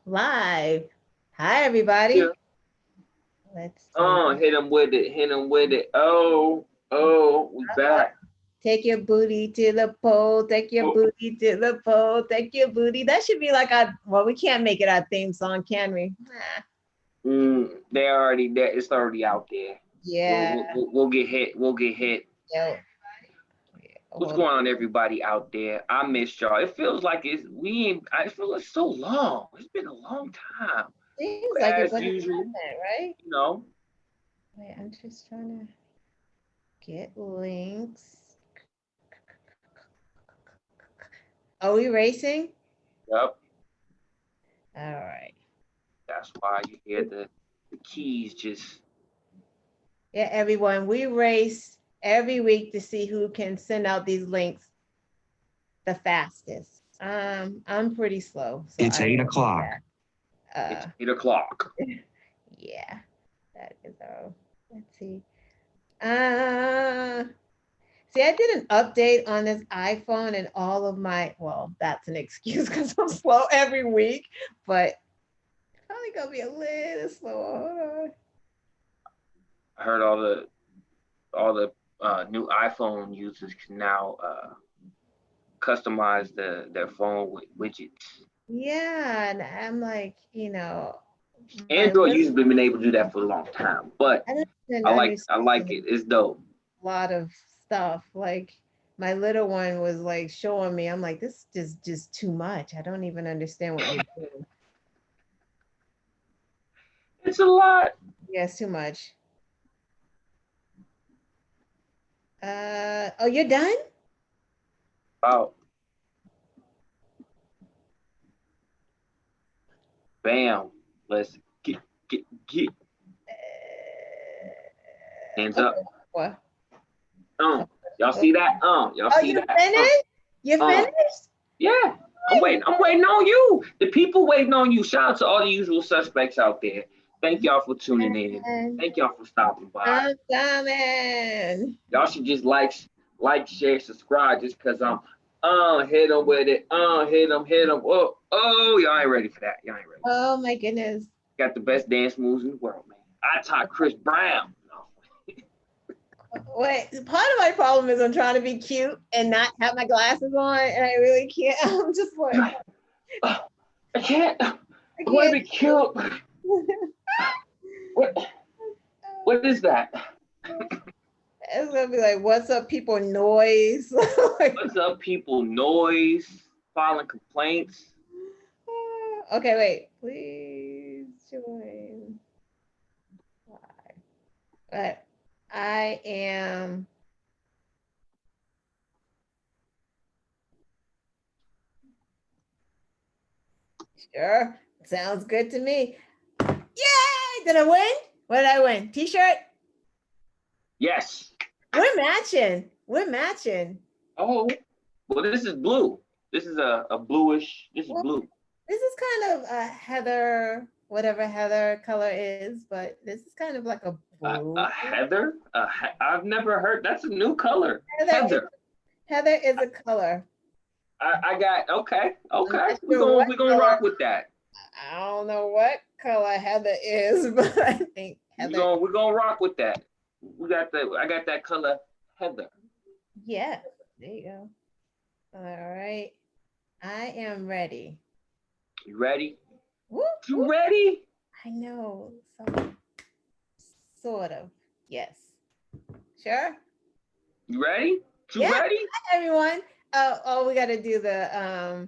live. Hi, everybody. Yeah. Let's see. Hit him with it. Hit him with it. We back. Take your booty to the pole. Take your Oh, booty to the pole. Take your booty. That should be like our, well, we can't make it our theme song, can we? they already there. It's already out there. We'll, Yeah. we'll, we'll we'll get hit. We'll get hit. Yo. What's Hold on. going on, everybody out there? I missed y'all. It feels like I feel it's so long. It's been a long time. Seems like it, As but it usual, hasn't, right? you know. Wait, I'm just trying to get links. Are we racing? Yep. All right. That's why you hear the keys just. Yeah, everyone, we race every week to see who can send out these links the fastest. I'm pretty slow, so It's I 8 o'clock. It's uh 8 o'clock. yeah, that is let's see. Uh See, I did an update on this iPhone and all of my, well, that's an excuse because I'm slow every week, but probably gonna be a little slower. I heard all the new iPhone users can now customize their phone with widgets. Yeah, and I'm like, my Android little, users have been able to do that for a long time, but I didn't I like understand it. It's dope. a lot of stuff. Like my little one was like showing me, I'm like, this is just too much. I don't even understand what you're doing. It's a lot. Yeah, it's too much. Oh, you're done? Wow. Bam. Let's get hands Okay. up. What? Y'all see that? Y'all Oh, see you that? finished? You Uh. finished? Yeah. I'm waiting on you. The people waiting on you. Shout out to all the usual suspects out there. Thank y'all for tuning in. And Thank y'all for stopping by. I'm coming. Y'all should just share, subscribe, just cause I'm hit them with it. Hit them. Y'all ain't ready for that. Y'all ain't ready. Oh my goodness. Got the best dance moves in the world, man. I taught Chris Brown. No. Wait, part of my problem is I'm trying to be cute and not have my glasses on, and I really can't. I'm just like, I can't. I I want to can't. be cute. What? What is that? It's gonna be like, what's up, people? Noise. Like, What's up, people? Noise, filing complaints. okay, wait. Please join. But I am. Sure. Sounds good to me. Yay! Did I win? What did I win? T-shirt? Yes. We're matching. We're matching. Oh, well, this is blue. This is a bluish. This is Well, blue. this is kind of a heather, whatever heather color is, but this is kind of like a blue. A heather. I've never heard. That's a new color. Heather is, Heather. heather is a color. I got okay. I'm Okay. not We're sure gonna what we're gonna color. rock with that. I don't know what color heather is, but I think heather. We're gonna rock with that. I got that color heather. Yeah, there you go. All right. I am ready. You ready? Woo, You woo. ready? I know. So, sort of. Yes. Sure. You ready? You Yeah. ready? Hi, everyone. We got to do the,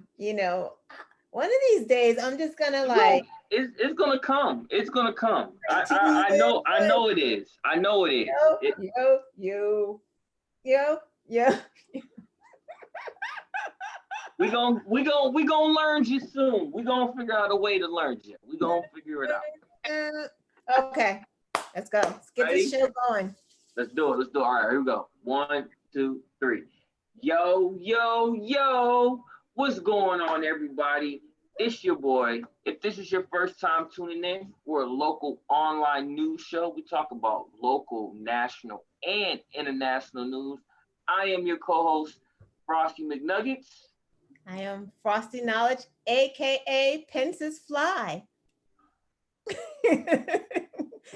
one of these days, I'm just going to like. It's gonna come. It's gonna come. I know it is. I know it is. Yo. We gonna learn you soon. We gonna figure out a way to learn you. We gonna figure it out. Okay. Let's go. Let's get Ready? this show going. Let's do it. All right, here we go. 1, 2, 3. Yo. What's going on, everybody? It's your boy. If this is your first time tuning in, we're a local online news show. We talk about local, national, and international news. I am your co-host, Frosty McNuggetts. I am Frosty Knowledge, aka Pence's Fly.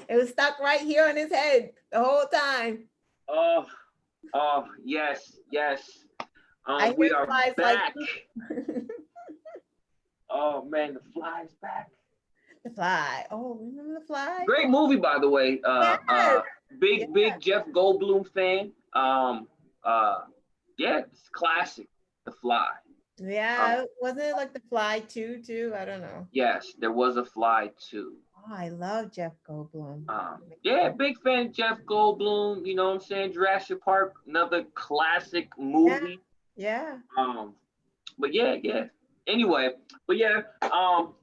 It was stuck right here on his head the whole time. Oh, oh, yes, yes. I We hear are flies like back. Oh man, the fly's back. the fly. Oh, remember the fly? Great movie, by the way. Yes. Yeah. Big Jeff Goldblum fan. Uh, yeah, it's classic. The Fly. Um, Yeah. Wasn't it like the fly too? I don't know. yes, there was a Fly too. Oh, I love Jeff Goldblum. Yeah, big fan of Jeff Goldblum. You know what I'm saying? Jurassic Park, another classic Yeah. movie. Yeah. Um, but yeah, yeah. Anyway, but yeah,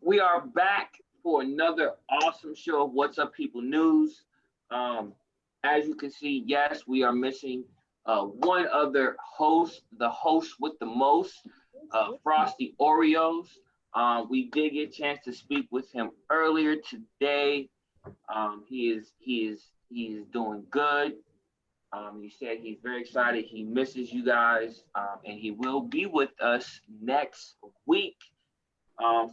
we are back for another awesome show of What's Up People News. Um, as you can see, yes, we are missing one other host, the host with the most, Frosty Oreos. We did get a chance to speak with him earlier today. He is doing good. He said he's very excited. He misses you guys, and he will be with us next week.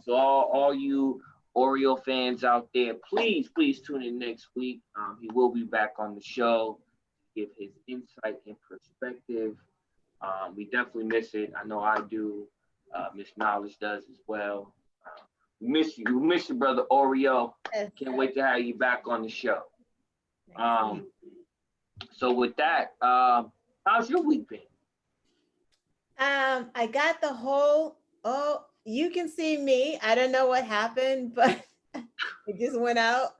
So all you Oreo fans out there, please tune in next week. He will be back on the show to give his insight and perspective. We definitely miss it. I know I do. Miss Knowledge does as well. We miss you. We miss you, brother Oreo. Yes. Can't wait to have you back on the show. Next week. So with that, how's your week been? I got the whole, oh, you can see me. I don't know what happened, but it just went out.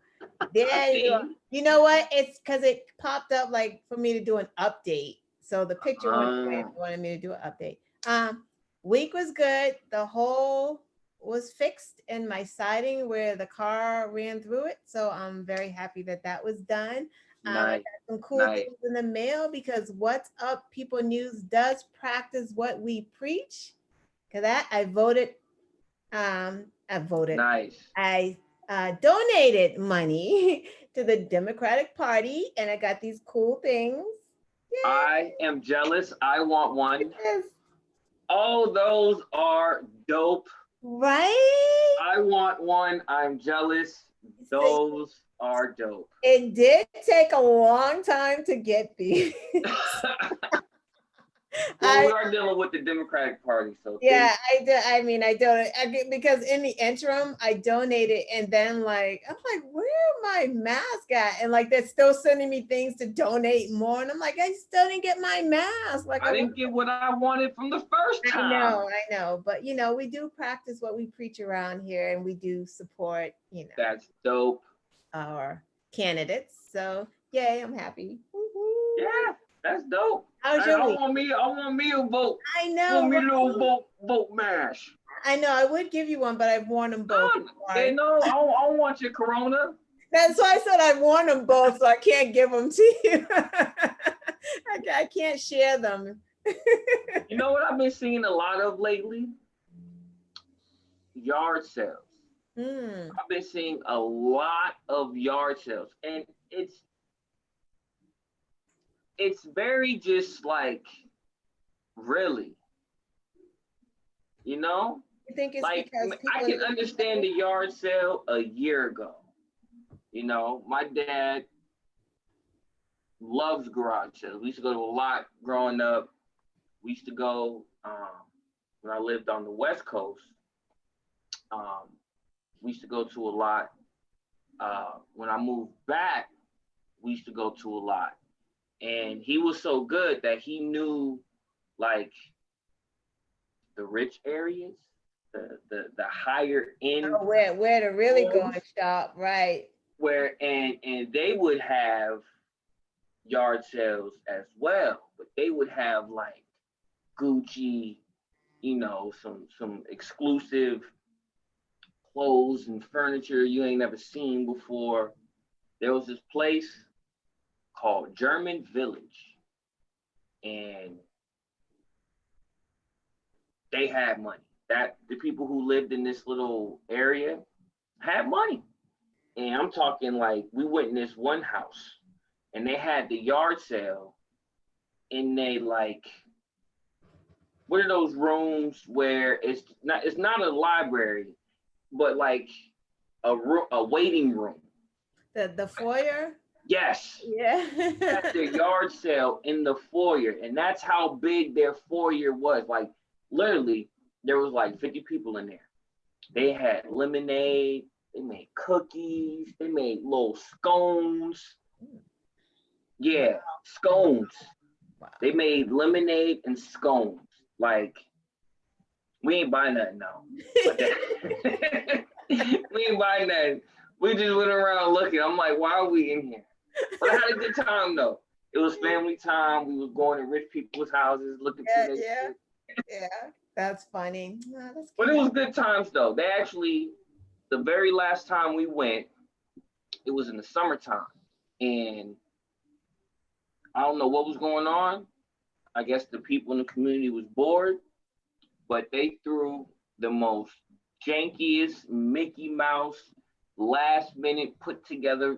There you go. You know what? It's because it popped up like for me to do an update. So the picture went away if you wanted me to do an update. Week was good. The hole was fixed in my siding where the car ran through it. So I'm very happy that that was done. I Nice, got some cool nice. things in the mail because What's Up People News does practice what we preach. Cause that I voted. I voted. Nice. I donated money to the Democratic Party, and I got these cool things. I am jealous. I want one. Yes, All those are dope. right. I want one. I'm jealous. So Those are dope. it did take a long time to get these. Well, we I are dealing with the Democratic Party, so Yeah, I did. I mean, I don't because in the interim, I donated, and then like I'm like, where my mask at? And like they're still sending me things to donate more, and I'm like, I still didn't get my mask. Like I didn't get what I wanted from the first time. I know, but we do practice what we preach around here, and we do support, That's dope. our candidates. So yay, I'm happy. Woo-hoo. Yeah, that's dope. How's I your week? want me a vote. I Want know, me a little right? vote mash. I know. I would give you one, but I've worn them both. Hey, no, I don't want your Corona. That's why I said I've worn them both, so I can't give them to you. I can't share them. You know what I've been seeing a lot of lately? Yard sales. Mm. I've been seeing a lot of yard sales, and it's very just like really, you know, You think it's like because I people can understand the yard sale a year ago. You know, my dad loves garage sales. We used to go to a lot growing up. We used to go when I lived on the West Coast. Um, we used to go to a lot. When I moved back, we used to go to a lot. And he was so good that he knew like the rich areas, the higher end oh, where to really go homes and shop, right? where and they would have yard sales as well, but they would have like Gucci, you know, some exclusive clothes and furniture you ain't never seen before. There was this place called German Village, and they had money. That the people who lived in this little area had money. And I'm talking like we went in this one house and they had the yard sale and they like what are those rooms where it's not a library, but like a waiting room. The foyer. Yes, Yeah. at their yard sale in the foyer, and that's how big their foyer was. Like literally, there was like 50 people in there. They had lemonade. They made cookies. They made little scones. Yeah, scones. Wow. They made lemonade and scones. Like we ain't buying nothing now. But we ain't buying nothing. We just went around looking. I'm like, why are we in here? But I had a good time though. It was family time. We was going to rich people's houses looking Yeah, for their yeah, shit. yeah. That's funny. Oh, that's But it cute. was good times though. They actually, the very last time we went, it was in the summertime. And I don't know what was going on. I guess the people in the community was bored, but they threw the most jankiest Mickey Mouse last minute put together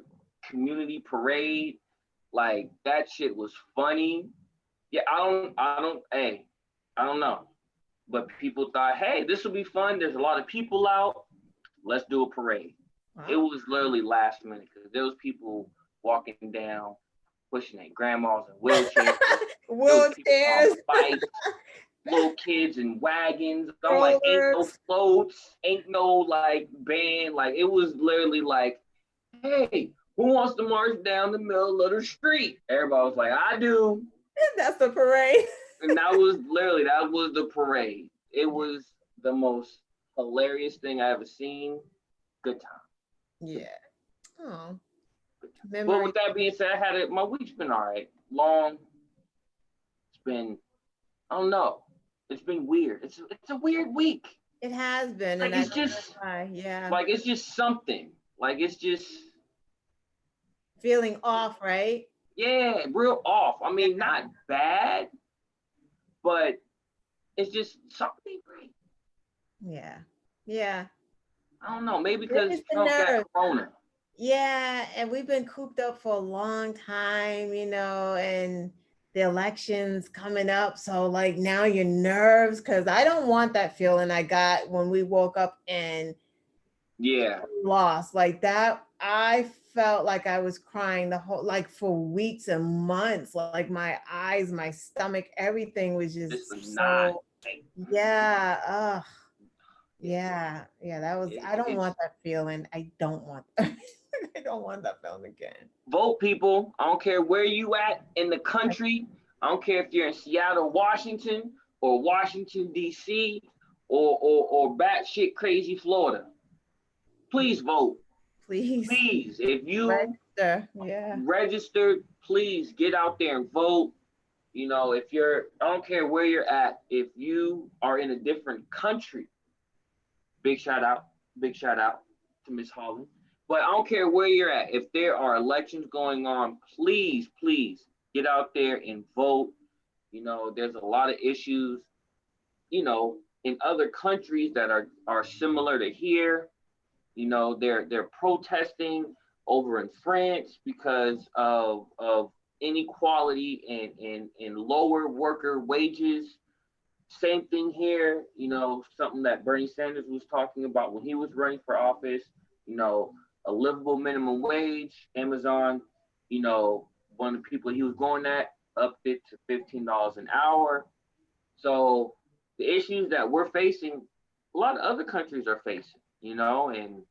community parade. Like that shit was funny. Yeah, hey, I don't know. But people thought, hey, this will be fun. There's a lot of people out. Let's do a parade. It Wow. was literally last minute because there was people walking down, pushing their grandmas in wheelchairs. There was people on Wheelchairs, bikes, little kids in wagons. I'm like, ain't no strollers. floats, ain't no like band. Like it was literally like, hey, who wants to march down the middle of the street? Everybody was like, I do. That's the parade. And that was the parade. It was the most hilarious thing I ever seen. Good time. Yeah. Oh, But memory. with that being said, my week's been all right. Long. It's been, I don't know. It's been weird. It's a weird week. It has been, Like and I it's know that's just why. Yeah. like it's just something. Like it's just Feeling off, right? yeah, real off. I mean, not bad, but it's just something great. Yeah. Yeah. I don't know. Maybe Maybe because it's the Trump got nerves. corona. Yeah, and we've been cooped up for a long time, and the elections coming up. So like now your nerves, because I don't want that feeling I got when we woke up and Yeah. lost. Like that, I felt like I was crying the whole like for weeks and months. Like my eyes, my stomach, everything was This was just not so like yeah. yeah. Yeah, yeah, that was I don't It's want that feeling. I don't want that. I don't want that feeling again. vote, people. I don't care where you at in the country. I don't care if you're in Seattle, Washington, or Washington D.C. or batshit crazy Florida. Please vote. Please Please, if you register. Yeah. registered, please get out there and vote. You know, if you're, I don't care where you're at, if you are in a different country, big shout out, big shout out to Miss Holland. But I don't care where you're at. If there are elections going on, please, please get out there and vote. You know, there's a lot of issues, in other countries that are similar to here. You know, they're protesting over in France because of inequality and lower worker wages. Same thing here, something that Bernie Sanders was talking about when he was running for office, you know, a livable minimum wage. Amazon, one of the people he was going at upped it to $15 an hour. So the issues that we're facing, a lot of other countries are facing, and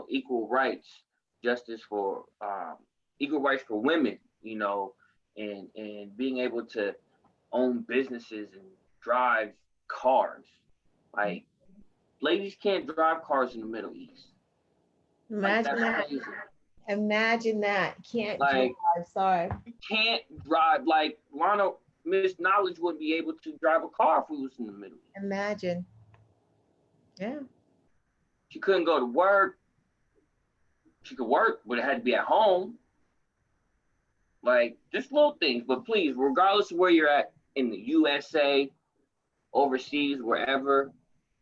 equal rights, justice for equal rights for women, and being able to own businesses and drive cars. Like ladies can't drive cars in the Middle East. Like Imagine that's that. crazy. Imagine that. Can't drive. Like Sorry. you can't drive. Like Lana, Miss Knowledge would be able to drive a car if we was in the Middle East. Imagine. Yeah. She couldn't go to work. She could work, but it had to be at home. Like just little things. But please, regardless of where you're at in the USA, overseas, wherever,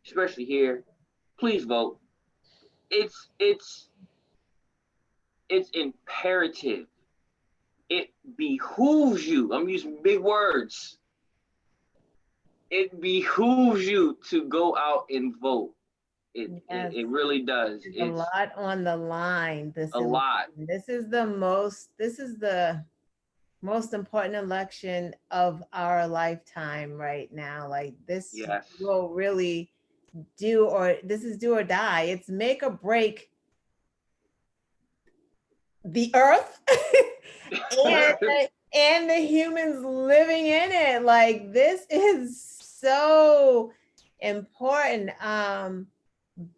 especially here, please vote. It's it's imperative. It behooves you. I'm using big words. it behooves you to go out and vote. Yes, It really does. there's a It's lot on the line this a lot. election. This is the most important election of our lifetime right now. Like this Yes. will really this is do or die. It's make or break the earth and and the humans living in it. Like this is so important.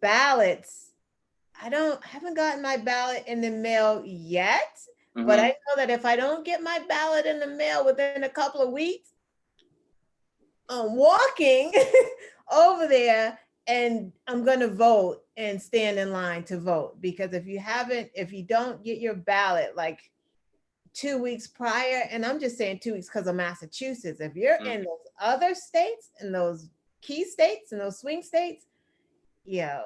Ballots. I haven't gotten my ballot in the mail yet, but I Hmm. know that if I don't get my ballot in the mail within a couple of weeks, I'm walking over there and I'm going to vote and stand in line to vote. Because if you don't get your ballot like 2 weeks prior, and I'm just saying 2 weeks because of Massachusetts, if you're Hmm. in those other states, in those key states, and those swing states, yeah,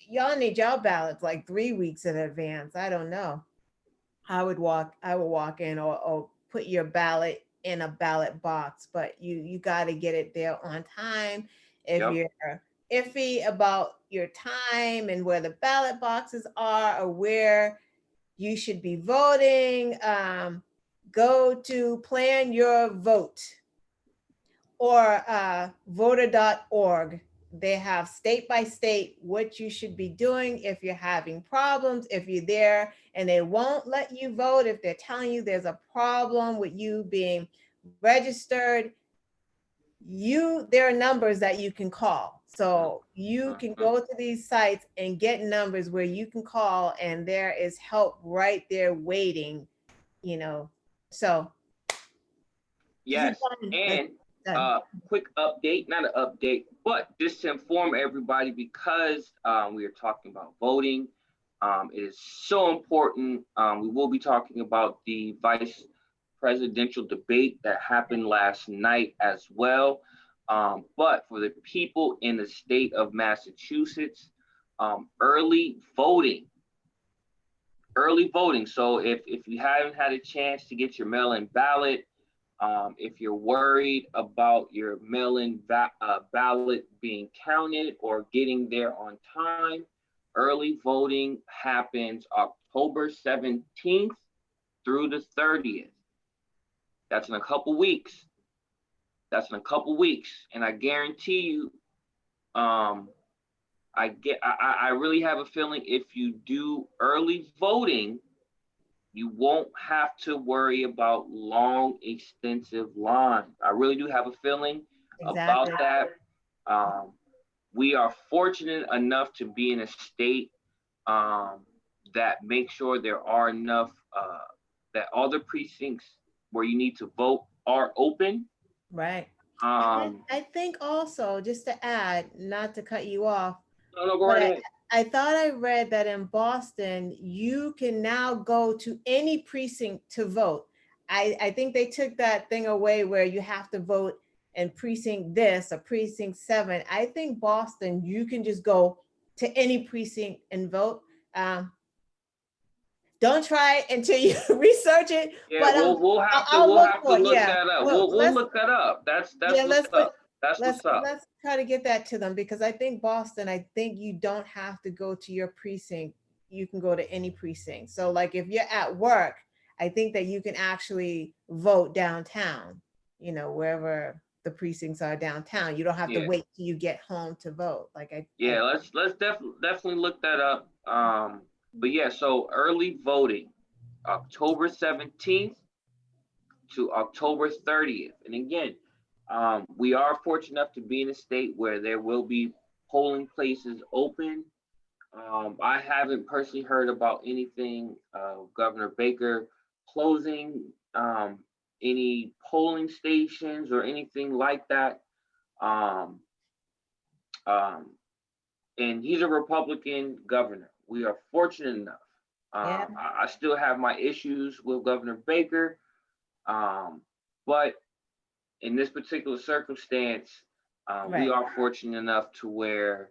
y'all need y'all ballots like 3 weeks in advance. I don't know. I would walk in or put your ballot in a ballot box, but you got to get it there on time. If Yep. you're iffy about your time and where the ballot boxes are or where you should be voting, go to Plan Your Vote or voter.org. They have state by state what you should be doing if you're having problems, if you're there and they won't let you vote, if they're telling you there's a problem with you being registered, there are numbers that you can call. So you can Mhm. go to these sites and get numbers where you can call and there is help right there waiting, you know. So this is Yes. done. That's And done. quick update, not an update, but just to inform everybody because we are talking about voting. It is so important. We will be talking about the vice presidential debate that happened last night as well. But for the people in the state of Massachusetts, early voting, early voting. So if you haven't had a chance to get your mail-in ballot, if you're worried about your ballot being counted or getting there on time, early voting happens October 17th through the 30th. That's in a couple weeks. That's in a couple weeks. And I guarantee you, um, I really have a feeling if you do early voting, you won't have to worry about long, extensive lines. I really do have a feeling about Exactly. that. Um, we are fortunate enough to be in a state um, that makes sure there are enough, that all the precincts where you need to vote are open. Right. And Um, I think also, just to add, not to cut you off, no, no, go but right ahead. I thought I read that in Boston, you can now go to any precinct to vote. I think they took that thing away where you have to vote in precinct this or precinct seven. I think Boston, you can just go to any precinct and vote. Um, don't try it until you research it, Yeah, but I'll we'll look have to for it. look Yeah. that up. Well, We'll look that up. That's yeah, what's up. That's let's what's up. let's try to get that to them because I think Boston, I think you don't have to go to your precinct. You can go to any precinct. So like if you're at work, I think that you can actually vote downtown, wherever the precincts are downtown. You don't have to Yeah. wait till you get home to vote. Like I Yeah, let's definitely look that up. But yeah, so early voting, October 17th to October 30th. And again, we are fortunate enough to be in a state where there will be polling places open. I haven't personally heard about anything Governor Baker closing any polling stations or anything like that. Um, um, and he's a Republican governor. We are fortunate enough. yeah, I still have my issues with Governor Baker, um, but in this particular circumstance, we right. are fortunate enough to where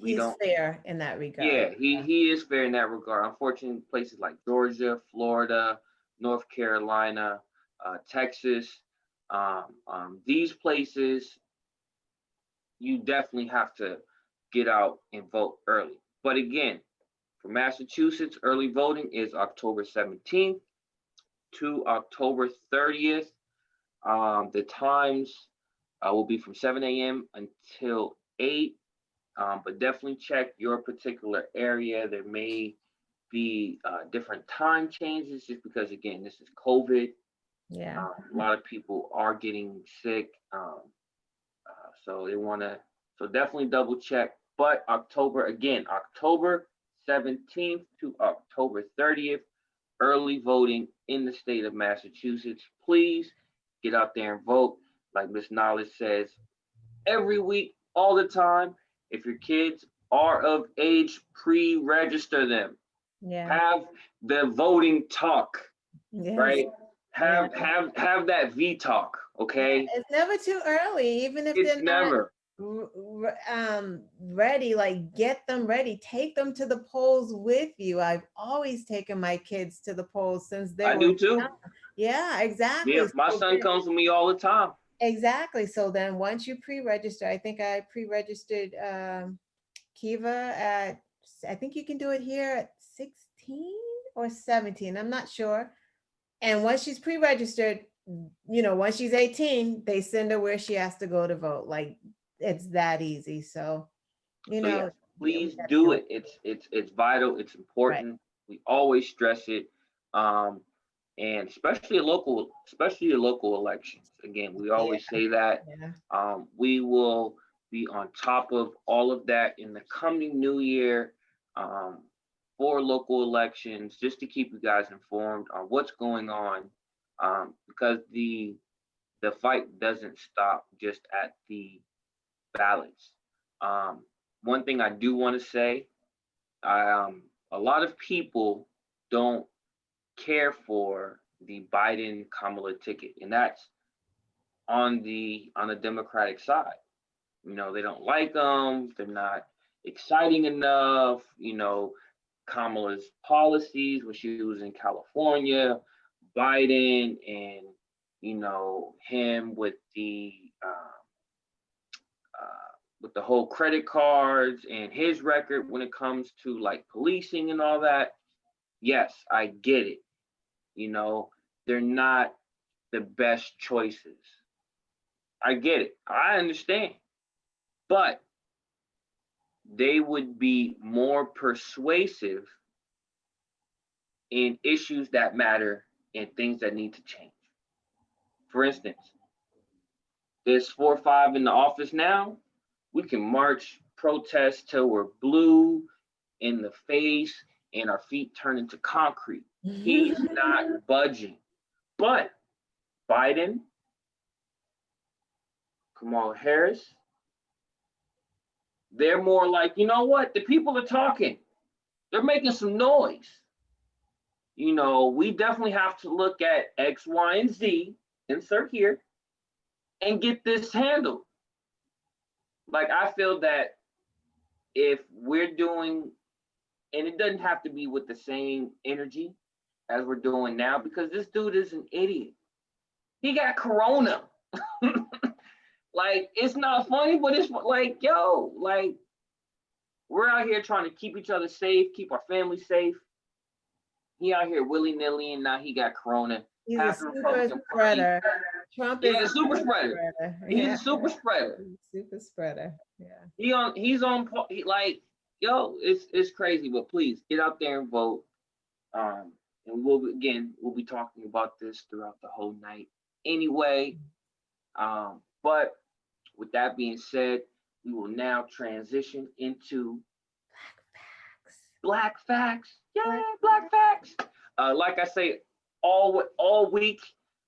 we He's don't. fair in that regard. Yeah, he is fair in that regard. Unfortunately, places like Georgia, Florida, North Carolina, Texas, these places you definitely have to get out and vote early. But again, for Massachusetts, early voting is October 17th to October 30th. The times will be from 7 a.m. until 8. But definitely check your particular area. There may be different time changes just because, again, this is COVID. Yeah. A lot of people are getting sick. So they want to, so definitely double check. But October, again, October 17th to October 30th, early voting in the state of Massachusetts. Please get out there and vote. Like Miss Knowledge says, every week, all the time. If your kids are of age, pre-register them. Yeah. Have the voting talk, Yes. right? Yeah. Have that V talk, okay? It's never too early, even if It's they're not never. ready. Like, get them ready. Take them to the polls with you. I've always taken my kids to the polls since they I were do too. young. Yeah, Yeah, exactly. my So son then, comes with me all the time. exactly. So then once you pre-register, I think I pre-registered Kiva at, I think you can do it here at 16 or 17. I'm not sure. And once she's pre-registered, once she's 18, they send her where she has to go to vote. Like, it's that easy. So, So yeah, yeah, we please gotta do do it. it. It's vital. It's Right. important. We always stress it. Um, and especially local elections. Again, we Yeah. always say that. Yeah. We will be on top of all of that in the coming new year, um, for local elections, just to keep you guys informed on what's going on, because the fight doesn't stop just at the ballots. Um, One thing I do want to say, a lot of people don't care for the Biden Kamala ticket, and that's on the Democratic side. They don't like them. They're not exciting enough. Kamala's policies when she was in California, Biden, and him with the whole credit cards and his record when it comes to like policing and all that. Yes, I get it. You know, they're not the best choices. I get it. I understand. But they would be more persuasive in issues that matter and things that need to change. For instance, there's 4 or 5 in the office now. We can march, protest till we're blue in the face and our feet turn into concrete. He's not budging. But Biden, Kamala Harris, they're more like, you know what? The people are talking. They're making some noise. We definitely have to look at X, Y, and Z, insert here, and get this handled. Like, I feel that if we're doing, and it doesn't have to be with the same energy as we're doing now, because this dude is an idiot. He got corona. Like, it's not funny, but it's like, yo, like, we're out here trying to keep each other safe, keep our family safe. He out here willy-nilly, and now he got corona. He's a Half the super Republican Party. spreader. Trump is Yeah, a super super spreader. spreader. He's Yeah. a super spreader. Super spreader. Yeah. Like, yo, it's crazy. But please get out there and vote. And we'll be talking about this throughout the whole night anyway. But with that being said, we will now transition into Black Facts. Yay, Black Facts. Like I say, all week,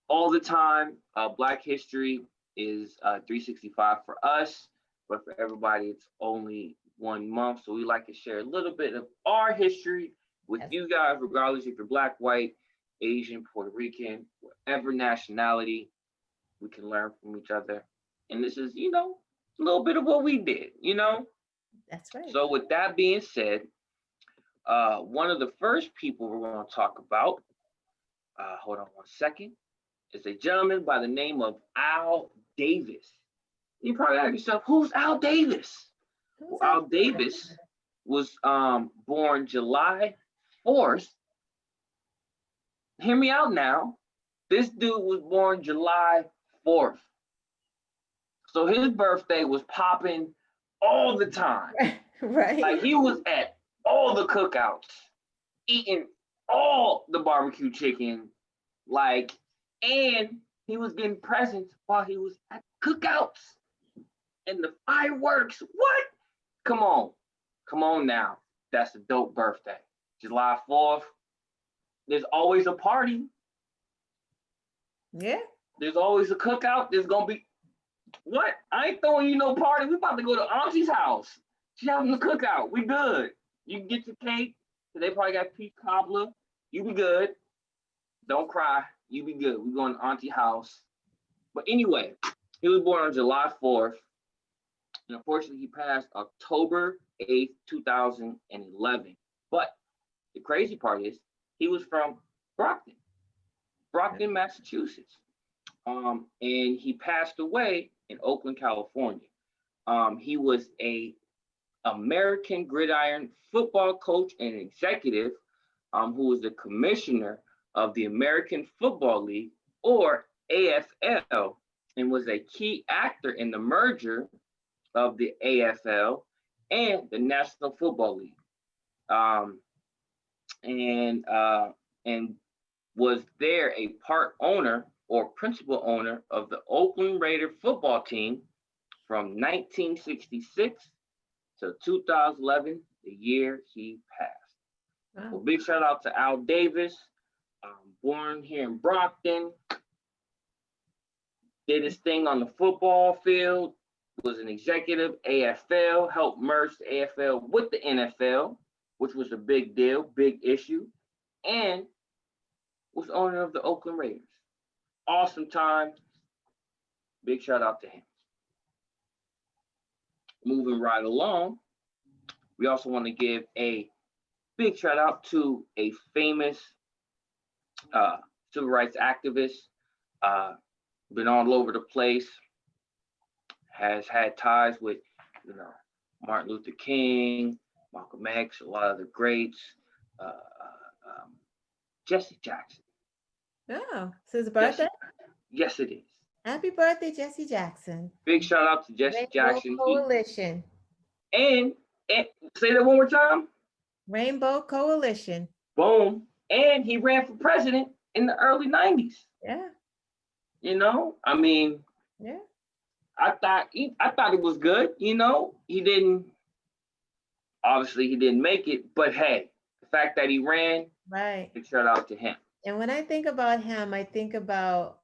all the time, Black History is 365 for us, but for everybody, it's only 1 month. So we like to share a little bit of our history with you guys, regardless if you're Black, white, Asian, Puerto Rican, whatever nationality. We can learn from each other. And this is, a little bit of what we did. That's right. So with that being said, one of the first people we're going to talk about, hold on one second, is a gentleman by the name of Al Davis. You probably ask yourself, who's Al Davis? Well, Who's Al that? Davis was born July 4th. Hear me out now. This dude was born July 4th. So his birthday was popping all the time. Like Right. he was at all the cookouts, eating all the barbecue chicken, like, and he was getting presents while he was at cookouts and the fireworks. What? Come on. Come on now. That's a dope birthday. July 4th. There's always a party. Yeah. There's always a cookout. There's gonna be what? I ain't throwing you no party. We about to go to Auntie's house. She having a cookout. We good. You can get your cake. They probably got peach cobbler. You be good. Don't cry. You be good. We going to Auntie's house. But anyway, he was born on July 4th. And unfortunately, he passed October 8th, 2011. But the crazy part is he was from Brockton, Massachusetts. And he passed away in Oakland, California. He was a American gridiron football coach and executive who was the commissioner of the American Football League, or AFL, and was a key actor in the merger of the AFL and the National Football League. Um, and was there a part owner or principal owner of the Oakland Raider football team from 1966 to 2011, the year he passed. Wow. Well, big shout out to Al Davis, born here in Brockton, did his thing on the football field, was an executive, AFL, helped merge the AFL with the NFL, which was a big deal, big issue, and was owner of the Oakland Raiders. Awesome time. Big shout out to him. Moving right along, we also want to give a big shout out to a famous civil rights activist, been all over the place, has had ties with, Martin Luther King, Malcolm X, a lot of the greats, Jesse Jackson. Oh, it's his birthday? Yes, it is. Happy birthday, Jesse Jackson. Big shout out to Jesse Rainbow Jackson. Coalition. And say that one more time. Rainbow Coalition. Boom. And he ran for president in the early 90s. Yeah. I mean, Yeah. I thought it was good. He didn't make it, but hey, the fact that he ran, Right. big shout out to him. And when I think about him, I think about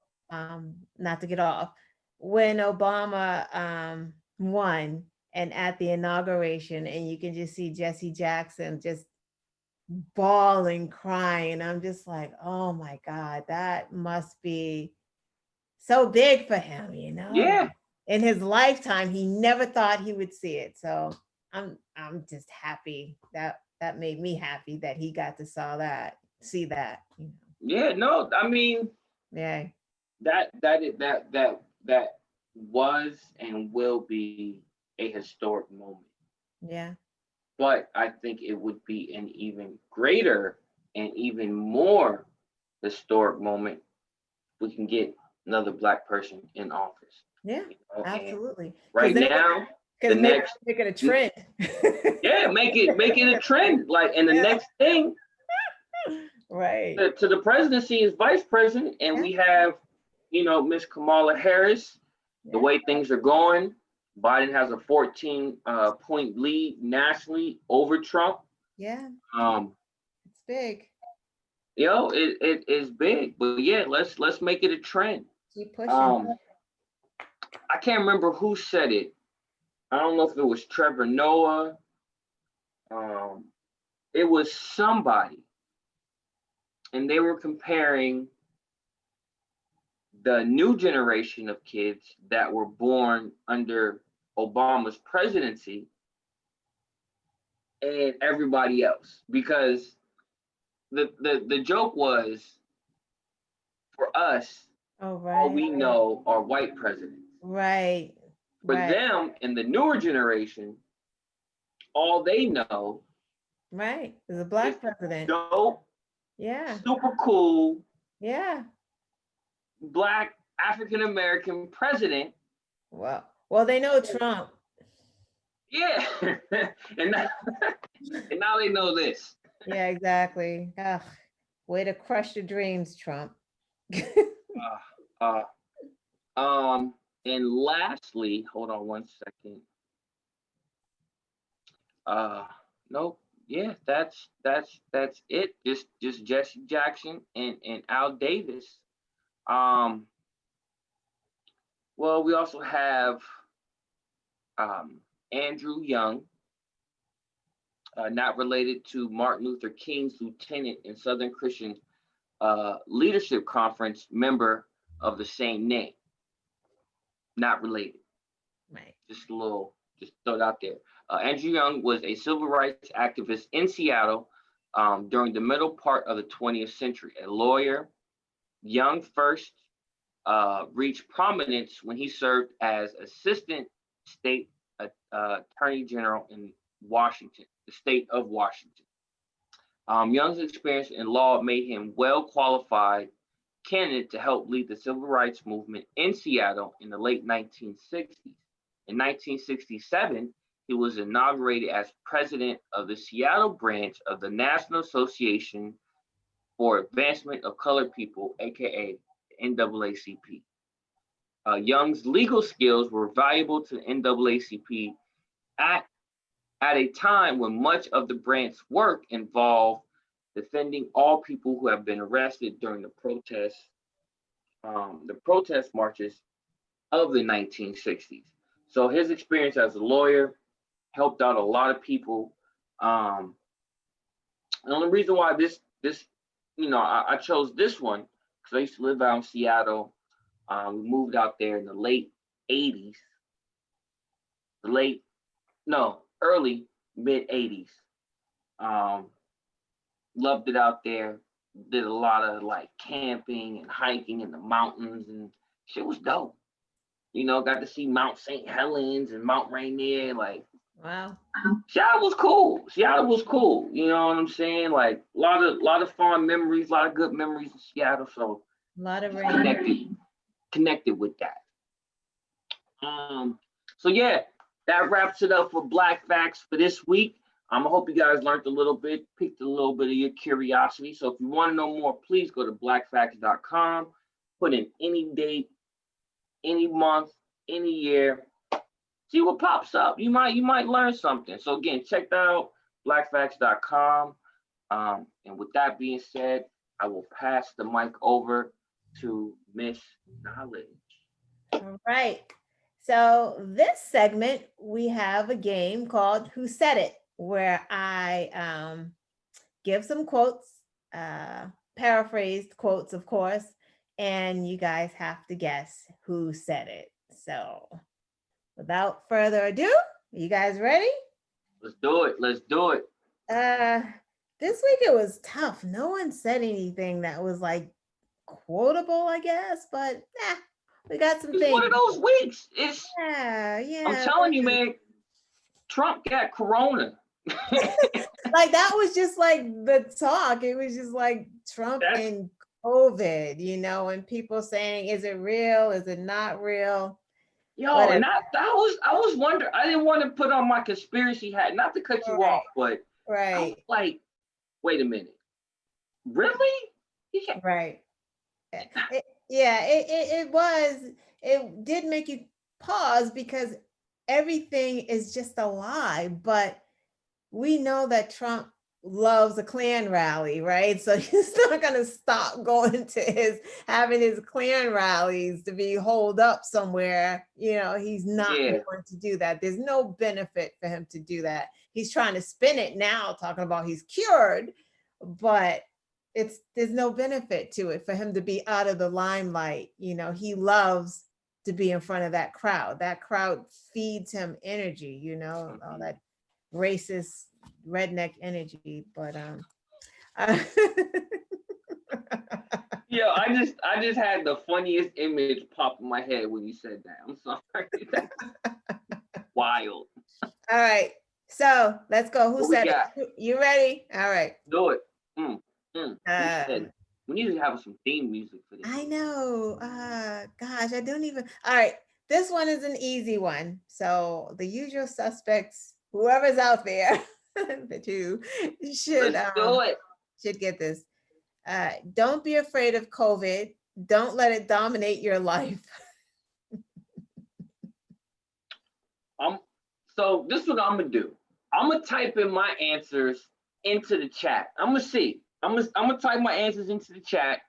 not to get off, when Obama won and at the inauguration, and you can just see Jesse Jackson just bawling, crying. I'm just like, oh my God, that must be so big for him, Yeah. In his lifetime, he never thought he would see it. So I'm just happy that made me happy that he got to see that. Yeah, no, I mean, Yeah. that was and will be a historic moment. Yeah. But I think it would be an even greater and even more historic moment if we can get another Black person in office. Yeah, absolutely. Right now, because make it a trend. Yeah, make it a trend. Like, and the next thing, right, to the presidency is vice president, and we have, Miss Kamala Harris. The way things are going, Biden has a 14-point lead nationally over Trump. Yeah. It's big. It is big, but yeah, let's make it a trend. Keep pushing. I can't remember who said it. I don't know if it was Trevor Noah. It was somebody, and they were comparing the new generation of kids that were born under Obama's presidency and everybody else, because the joke was, for us, all we know are white presidents. Right. But Right. them in the newer generation, all they know Right. There's a is black president. dope, Yeah. super cool, Yeah. black African American president. Well, they know Trump. Yeah. and, now, and now they know this. Yeah, exactly. Ugh, way to crush your dreams, Trump. Uh, um, and lastly, hold on one second. Uh, nope. Yeah, that's it. Just Jesse Jackson and Al Davis. Um, well, we also have um, Andrew Young, not related to Martin Luther King's lieutenant in Southern Christian Leadership Conference, member of the same name. Not related. Right. Just a little, just throw it out there. Andrew Young was a civil rights activist in Seattle during the middle part of the 20th century. A lawyer, Young first reached prominence when he served as assistant state attorney general in Washington, the state of Washington. Young's experience in law made him well qualified candidate to help lead the civil rights movement in Seattle in the late 1960s. In 1967, he was inaugurated as president of the Seattle branch of the National Association for Advancement of Colored People, aka NAACP. Young's legal skills were valuable to the NAACP at, at a time when much of the branch's work involved defending all people who have been arrested during the protest marches of the 1960s. So his experience as a lawyer helped out a lot of people. And the only reason why I chose this one because I used to live out in Seattle. We moved out there in the late 80s, the late, no, early mid 80s. Um, Loved it out there. Did a lot of like camping and hiking in the mountains and shit was dope. Got to see Mount St. Helens and Mount Rainier. Like Wow. Seattle was cool. Seattle was cool. You know what I'm saying? Like a lot of fond memories, a lot of good memories in Seattle. So A lot of rain. connected with that. Um, so yeah, that wraps it up for Black Facts for this week. I hope you guys learned a little bit, piqued a little bit of your curiosity. So if you want to know more, please go to blackfacts.com, put in any date, any month, any year, see what pops up. You might learn something. So again, check that out, blackfacts.com. And with that being said, I will pass the mic over to Miss Knowledge. All right. So this segment, we have a game called Who Said It, where I give some quotes, paraphrased quotes, of course, and you guys have to guess who said it. So without further ado, you guys ready? Let's do it. Let's do it. This week it was tough. No one said anything that was like quotable, I guess, but we got some It's things. one of those weeks. Yeah. I'm telling you, man, Trump got corona. Like that was just like the talk. It was just like Trump and COVID, and people saying, is it real? Is it not real? Yo, and I was wondering, I didn't want to put on my conspiracy hat, not to cut you off, but I was like, wait a minute. Really? Right. It did make you pause because everything is just a lie, but we know that Trump loves a Klan rally, right? So he's not going to stop going to having his Klan rallies to be holed up somewhere. He's not going to do that. There's no benefit for him to do that. He's trying to spin it now, talking about he's cured, but there's no benefit to it for him to be out of the limelight. He loves to be in front of that crowd. That crowd feeds him energy, all that racist redneck energy. But Yo, I just had the funniest image pop in my head when you said that. I'm sorry. Wild. All right. So let's go. Who What we said got? it? You ready? All right. Do it. Mm, Who said Um, it? We need to have some theme music for this. I know. Gosh, I don't even. All right. This one is an easy one. So the usual suspects, whoever's out there, that you should Let's do it. should get this. Don't be afraid of COVID. Don't let it dominate your life. So this is what I'm gonna do. I'm gonna type in my answers into the chat. I'm gonna see. I'm gonna type my answers into the chat,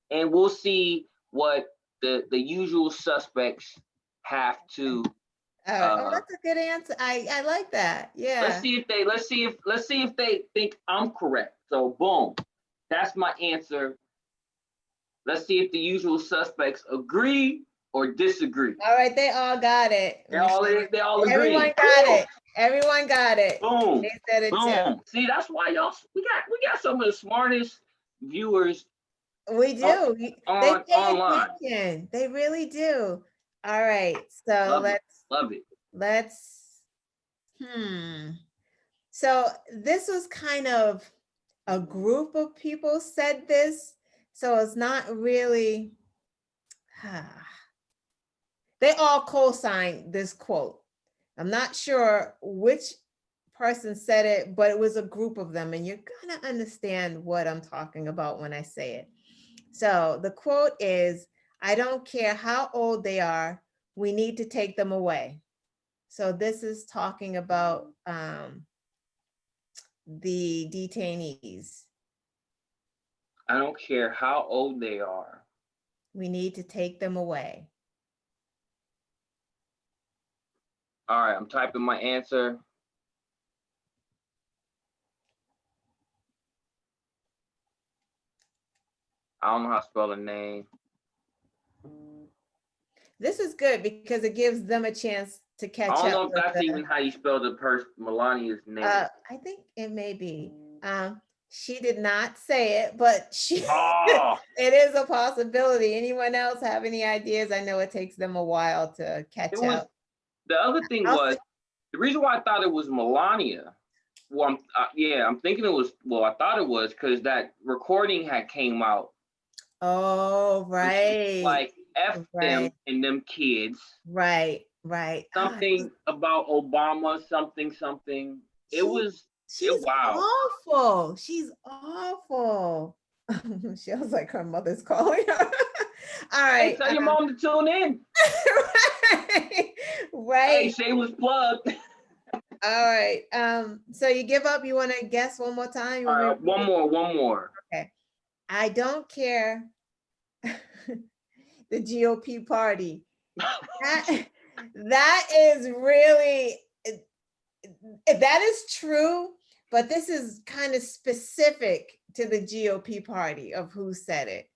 and we'll see what the usual suspects have to. All right. Oh, that's a good answer. I like that. Let's Yeah. see if they think I'm correct. So boom, that's my answer. Let's see if the usual suspects agree or disagree. All right. They all got it. They all agree. Everyone got it. Everyone got it. Boom. They said it too. Boom. See, that's why y'all we got some of the smartest viewers. We do. They pay online. attention. They really do. All right. So Love it. let's So this was kind of a group of people said this. So it's not really they all co-signed this quote. I'm not sure which person said it, but it was a group of them, and you're gonna understand what I'm talking about when I say it. So the quote is, "I don't care how old they are, we need to take them away." So this is talking about the detainees. I don't care how old they are. We need to take them away. All right, I'm typing my answer. I don't know how to spell the name. This is good because it gives them a chance to catch up. I don't know if that's even how you spell the person Melania's name. I think it may be. She did not say it, but it is a possibility. Anyone else have any ideas? I know it takes them a while to catch up. The other thing was, the reason why I thought it was Melania, well, I'm thinking it was, I thought it was because that recording had came out. Oh, right. Like, F them and them kids. Right. Something about Obama, something. She's awful. She's awful. She was like her mother's calling her. All right. Hey, tell your mom to tune in. Right. Hey, Shay was plugged. All right. So you give up? You want to guess one more time? All right, one more. Okay. I don't care. The GOP party. That is really, that is true, but this is kind of specific to the GOP party of who said it.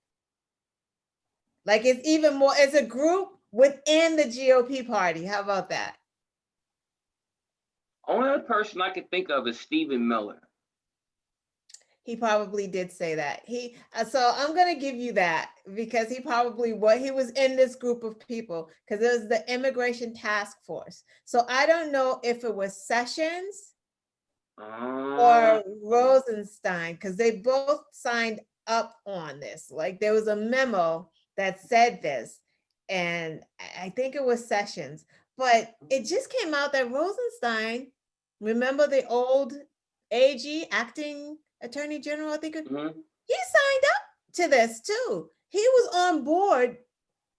Like it's even more, it's a group within the GOP party. How about that? Only other person I can think of is Stephen Miller. He probably did say that. So I'm going to give you that because he was in this group of people because it was the immigration task force. So I don't know if it was Sessions or Rosenstein because they both signed up on this. Like there was a memo that said this, and I think it was Sessions, but it just came out that Rosenstein, remember the old AG, acting Attorney General, I think he signed up to this too. He was on board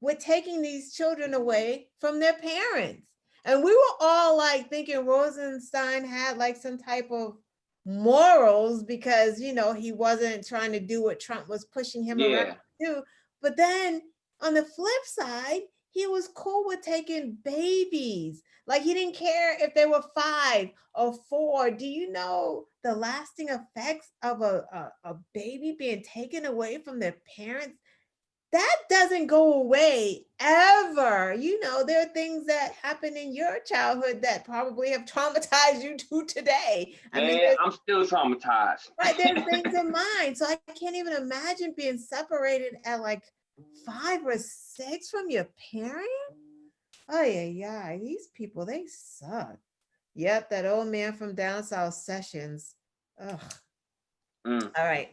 with taking these children away from their parents. And we were all like thinking Rosenstein had like some type of morals because, he wasn't trying to do what Trump was pushing him around to do. But then on the flip side, he was cool with taking babies. Like he didn't care if they were 5 or 4. Do you know the lasting effects of a baby being taken away from their parents? That doesn't go away ever. There are things that happen in your childhood that probably have traumatized you to today. I'm still traumatized. Right, there's things in mine. So I can't even imagine being separated at like 5 or 6 from your parent. Oh yeah. These people, they suck. Yep, that old man from down south Sessions. Ugh. Mm. All right.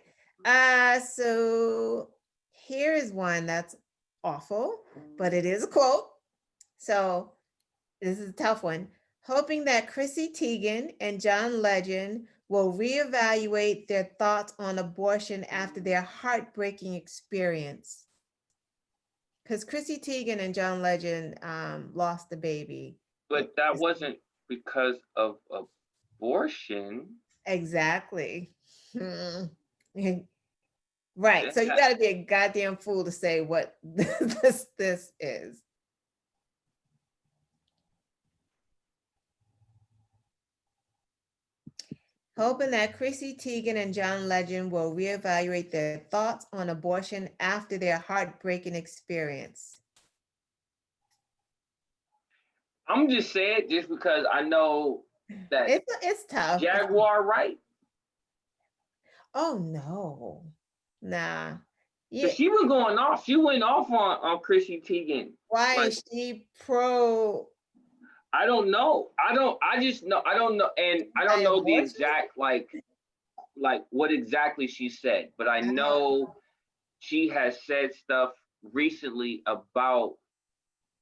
So here is one that's awful, but it is a quote. So this is a tough one. Hoping that Chrissy Teigen and John Legend will reevaluate their thoughts on abortion after their heartbreaking experience. Because Chrissy Teigen and John Legend lost the baby. But that wasn't because of abortion. Exactly. Hmm. Right. It So you had, got to be a goddamn fool to say what this is. Hoping that Chrissy Teigen and John Legend will reevaluate their thoughts on abortion after their heartbreaking experience. I'm just saying just because I know that It's tough. Jaguar right. Oh no, nah. Yeah. Cause she was going off. She went off on Chrissy Teigen. Why Like is she pro I don't know. I just know. I don't know. And I don't know the abortion? exact like what exactly she said, but I know she has said stuff recently about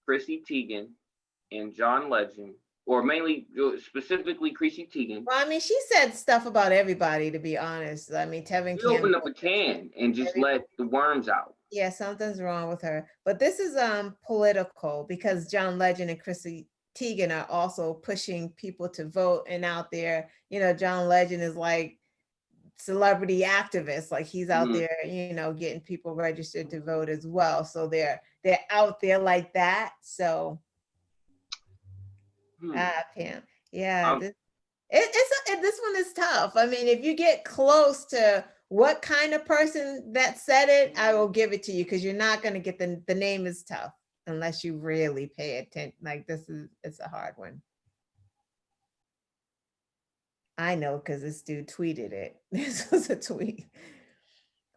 Chrissy Teigen and John Legend, or mainly specifically Chrissy Teigen. Well, I mean, she said stuff about everybody, to be honest. I mean, Tevin She Campbell. opened up a can and just let the worms out. Yeah, something's wrong with her. But this is political because John Legend and Chrissy Teigen are also pushing people to vote and out there. John Legend is like celebrity activist, like he's out Mm. there, getting people registered to vote as well. So they're out there like that. So Hmm. Pam. Yeah, Um, this one is tough. I mean, if you get close to what kind of person that said it, I will give it to you because you're not going to get the name is tough unless you really pay attention. Like it's a hard one. I know because this dude tweeted it. This was a tweet.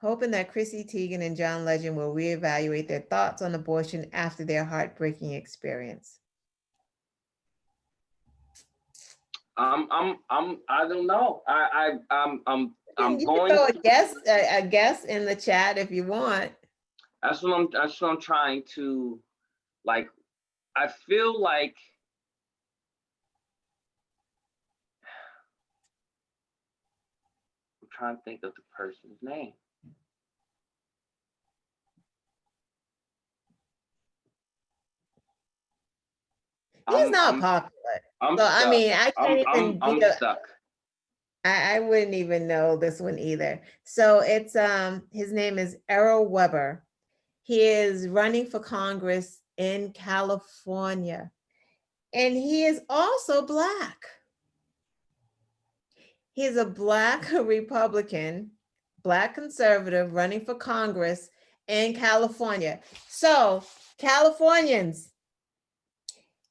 Hoping that Chrissy Teigen and John Legend will reevaluate their thoughts on abortion after their heartbreaking experience. I don't know. I'm You can going throw a to. guess in the chat if you want. That's what I'm trying to like. I feel like I'm trying to think of the person's name. He's not I'm popular. I'm So I stuck. mean, I can't even I'm stuck. I wouldn't even know this one either. So it's his name is Errol Weber. He is running for Congress in California. And he is also Black. He's a Black Republican, Black conservative running for Congress in California. So, Californians,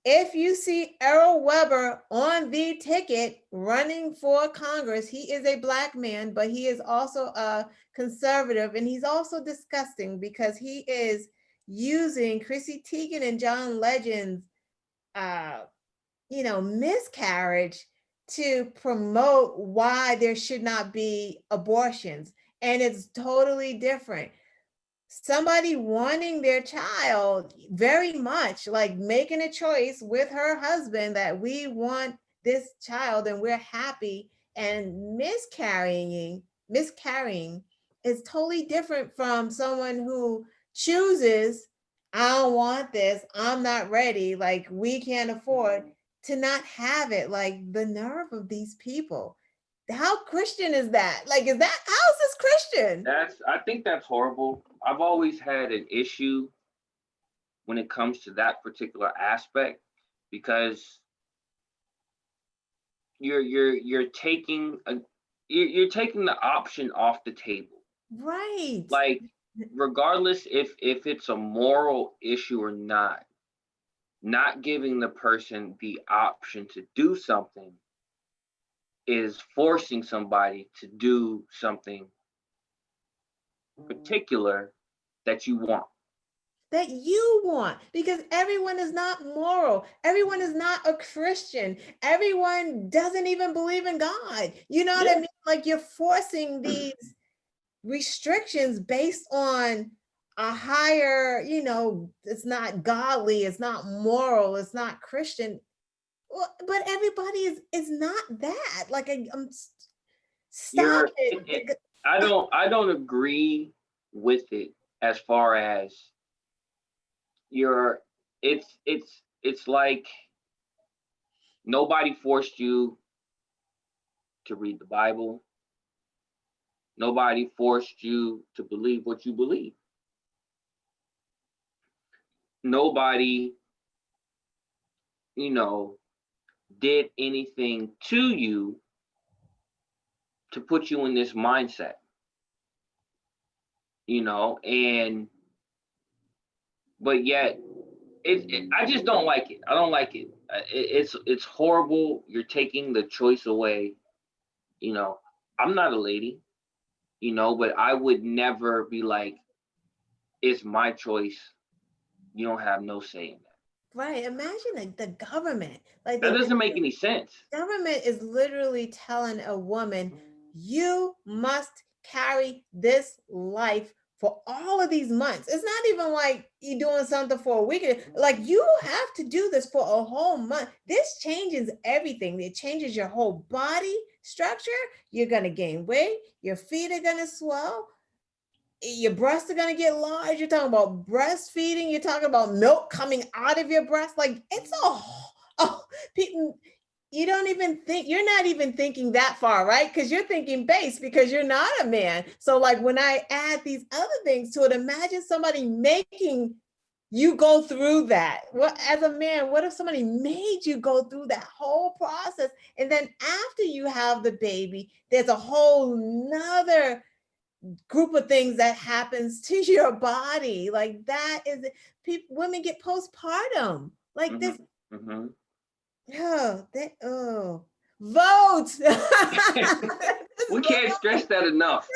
if you see Errol Weber on the ticket running for Congress, he is a Black man, but he is also a conservative, and he's also disgusting because he is using Chrissy Teigen and John Legend's, miscarriage to promote why there should not be abortions, and it's totally different. Somebody wanting their child very much, like making a choice with her husband that we want this child and we're happy, and miscarrying is totally different from someone who chooses, I don't want this, I'm not ready, like we can't afford to not have it. Like the nerve of these people. How Christian is that? Like, is that, how is this Christian? I think that's horrible. I've always had an issue when it comes to that particular aspect because you're taking you're taking the option off the table. Right. Like regardless if it's a moral issue or not giving the person the option to do something is forcing somebody to do something particular that you want. that you want, because everyone is not moral. Everyone is not a Christian. Everyone doesn't even believe in God. You know what I mean? Like, you're forcing these restrictions based on a higher, it's not godly, it's not moral, it's not Christian. Well, but everybody is not that. Like, stop You're it. I don't agree with it as far as you're it's like nobody forced you to read the Bible. Nobody forced you to believe what you believe. Nobody, you know, did anything to you to put you in this mindset, and but yet I just don't like it. I don't like it. It's horrible. You're taking the choice away. You know, I'm not a lady, but I would never be like, it's my choice. You don't have no say in that. Right. Imagine, like, the government, like That the doesn't make any sense. government is literally telling a woman, you must carry this life for all of these months. It's not even like you're doing something for a week. Like, you have to do this for a whole month. This changes everything. It changes your whole body structure. You're going to gain weight. Your feet are going to swell. Your breasts are going to get large. You're talking about breastfeeding. You're talking about milk coming out of your breast. Like, it's people, you don't even think, you're not even thinking that far, right? Because you're thinking base, because you're not a man. So, like, when I add these other things to it, imagine somebody making you go through that. What, as a man, what if somebody made you go through that whole process? And then after you have the baby, there's a whole nother group of things that happens to your body. Like, that is, people, women get postpartum like this. Mm-hmm. Vote. We can't stress that enough.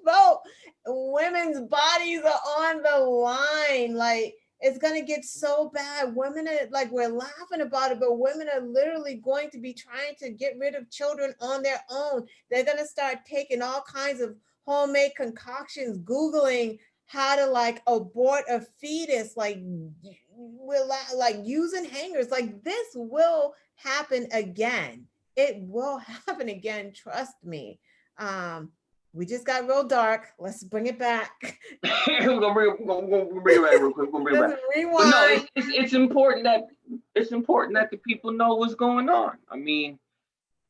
Vote. Women's bodies are on the line. Like, it's going to get so bad. Women are, like, we're laughing about it, but women are literally going to be trying to get rid of children on their own. They're going to start taking all kinds of homemade concoctions, Googling how to, like, abort a fetus, like, we're like using hangers. Like, this will happen again. It will happen again. Trust me. We just got real dark. Let's bring it back. we're gonna bring it back real quick. We're gonna bring it back. Rewind. But no, it's important that the people know what's going on. I mean,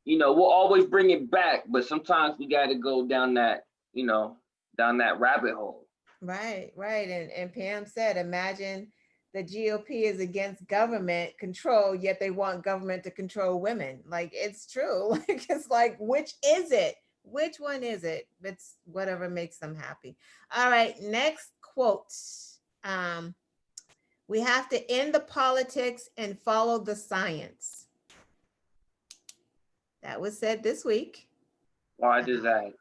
we'll always bring it back, but sometimes we got to go down that rabbit hole. Right. And Pam said, imagine the GOP is against government control, yet they want government to control women. Like, it's true. Like, it's like, which is it? Which one is it? It's whatever makes them happy. All right, next quote. We have to end the politics and follow the science. That was said this week. Why does that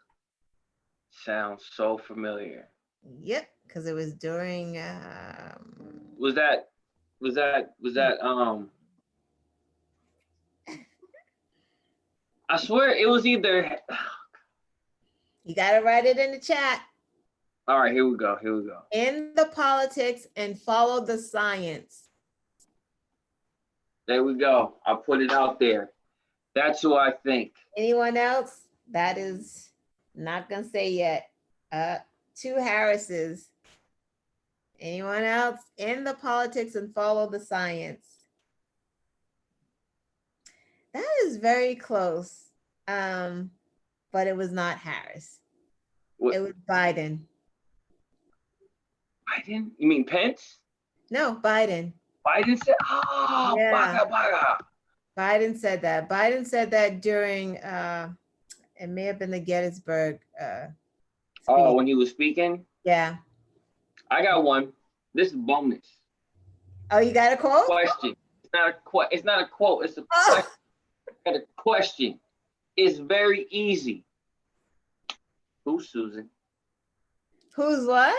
sound so familiar? Yep, because it was during was that I swear it was either. You gotta write it in the chat. All right, here we go. End the politics and follow the science. There we go. I'll put it out there. That's who I think. Anyone else? That is not gonna say yet. 2 Harrises. Anyone else? End the politics and follow the science. That is very close. But it was not Harris. What? It was Biden. Biden? You mean Pence? No, Biden. Biden said, yeah. Baga. Biden said that. Biden said that during, it may have been the Gettysburg speech. When he was speaking? Yeah. I got one. This is bonus. Oh, you got a quote? Question. It's not a quote. It's a question. I got a question. It's very easy. Who's Susan? Who's what?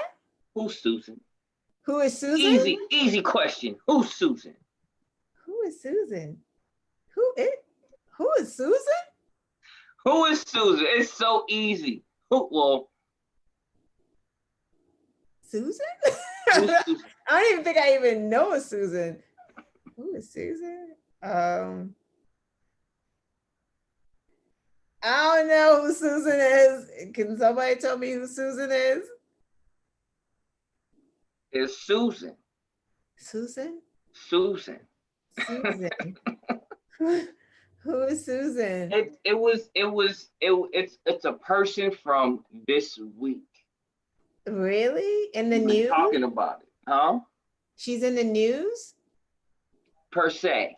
Who's Susan? Who is Susan? Easy question. Who's Susan? Who is Susan? Who is Susan? Who is Susan? It's so easy. Well, Susan? who's Susan? I don't even think I even know a Susan. Who is Susan? I don't know who Susan is. Can somebody tell me who Susan is? It's Susan. Susan? Susan. Susan. Who is Susan? It's a person from this week. Really? In the We've been news? talking about it, huh? She's in the news? Per se.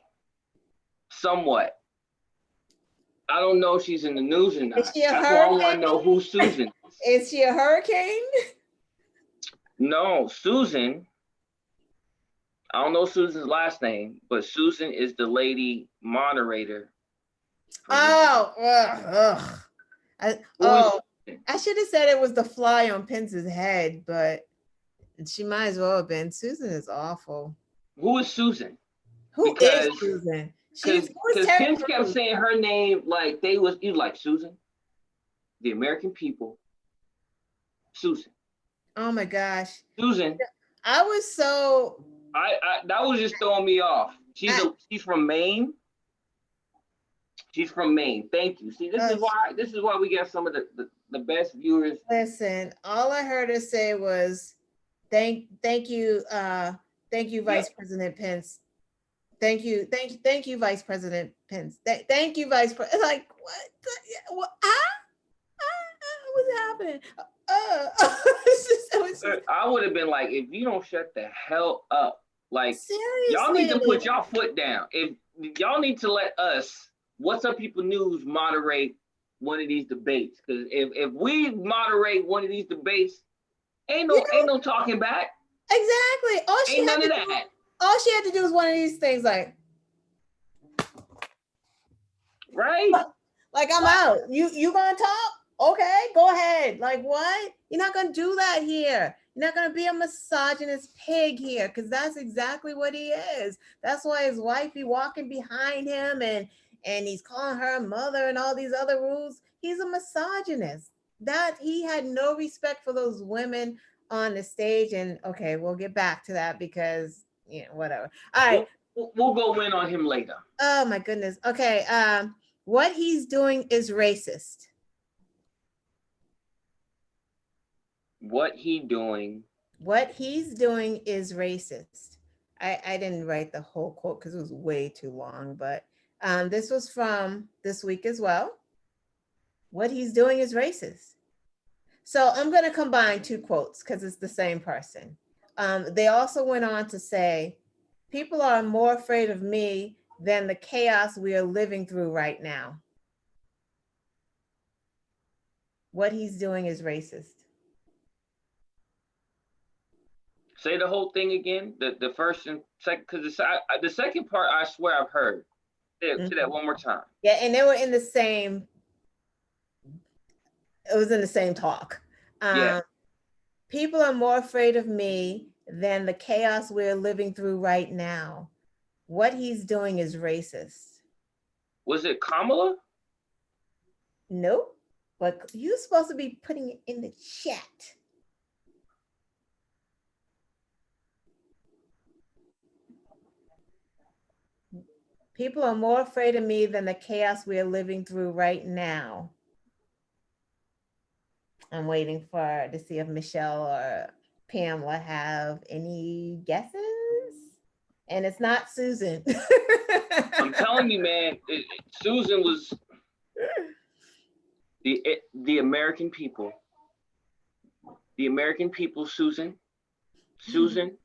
Somewhat. I don't know if she's in the news or not. Is she a That's why I want hurricane? to know who Susan is. Is she a hurricane? No, Susan. I don't know Susan's last name, but Susan is the lady moderator. Oh, ugh. I should have said it was the fly on Pence's head, but she might as well have been. Susan is awful. Who is Susan? Who is Susan? Because Pence kept saying her name like you like Susan, the American people. Susan. Oh my gosh. Susan. I was so. I that was just throwing me off. She's from Maine. She's from Maine. Thank you. See, this is why we get some of the best viewers. Listen, all I heard her say was, "Thank you, Vice President Pence. Thank you, Vice President Pence. Thank you, Vice President." Like what? What's happening? I would have been like, if you don't shut the hell up, like seriously, y'all need to put y'all foot down. If y'all need to let us, What's Up People News, moderate one of these debates, because if we moderate one of these debates, ain't no talking back. Exactly. All she had to do was one of these things, like, right? Like, I'm out. You gonna talk? Okay, go ahead. Like, what? You're not gonna do that here. You're not gonna be a misogynist pig here, because that's exactly what he is. That's why his wife be walking behind him and he's calling her a mother and all these other rules. He's a misogynist. That he had no respect for those women on the stage. And okay, we'll get back to that because whatever. All right. We'll go in on him later. Oh my goodness. Okay. What he's doing is racist. What he's doing is racist. I didn't write the whole quote because it was way too long, but this was from this week as well. What he's doing is racist. So I'm going to combine two quotes because it's the same person. They also went on to say, people are more afraid of me than the chaos we are living through right now. What he's doing is racist. Say the whole thing again. The first and second, because the second part, I swear I've heard. Say that one more time. Yeah, and they were in the same. It was in the same talk. Yeah. People are more afraid of me than the chaos we're living through right now. What he's doing is racist. Was it Kamala? Nope. But you're supposed to be putting it in the chat. People are more afraid of me than the chaos we are living through right now. I'm waiting to see if Michelle or Pamela have any guesses. And it's not Susan. I'm telling you, man, Susan was the American people. The American people, Susan. Susan,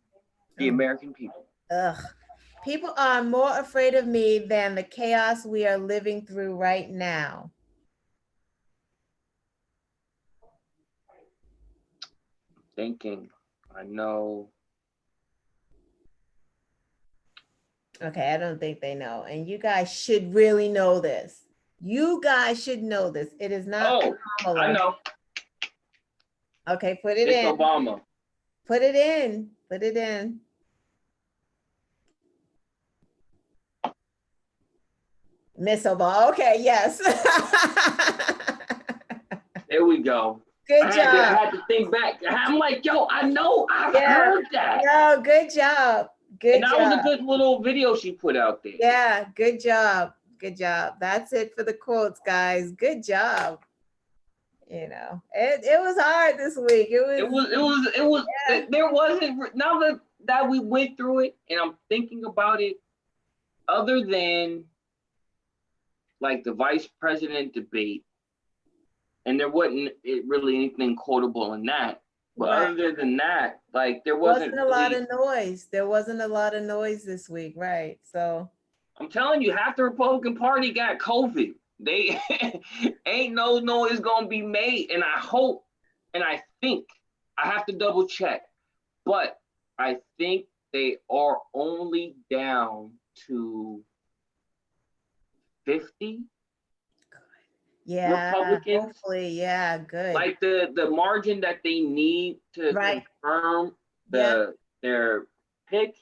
the American people. Ugh. People are more afraid of me than the chaos we are living through right now. Thinking, I know. Okay, I don't think they know. And you guys should really know this. You guys should know this. It is not. Oh, Kamala. I know. Okay, put it in. Obama. Put it in. Put it in. Miss Obama. Okay, yes. There we go. Good job. I had to think back. I'm like, yo, I know I've heard that. No, good job. Good and that job. was a good little video she put out there. Yeah, good job. Good job. That's it for the quotes, guys. Good job. You know, it was hard this week. It was Yeah. there wasn't, now that we went through it and I'm thinking about it, other than like the vice president debate, and there wasn't really anything quotable in that. But Right. other than that, like there Wasn't wasn't a really, lot of noise. There wasn't a lot of noise this week, right? So I'm telling you, half the Republican Party got COVID. They ain't no noise gonna be made. And I hope, and I think, I have to double check, but I think they are only down to 50 yeah, Republicans. hopefully, yeah, good. Like the margin that they need to Right. confirm Yeah. their pick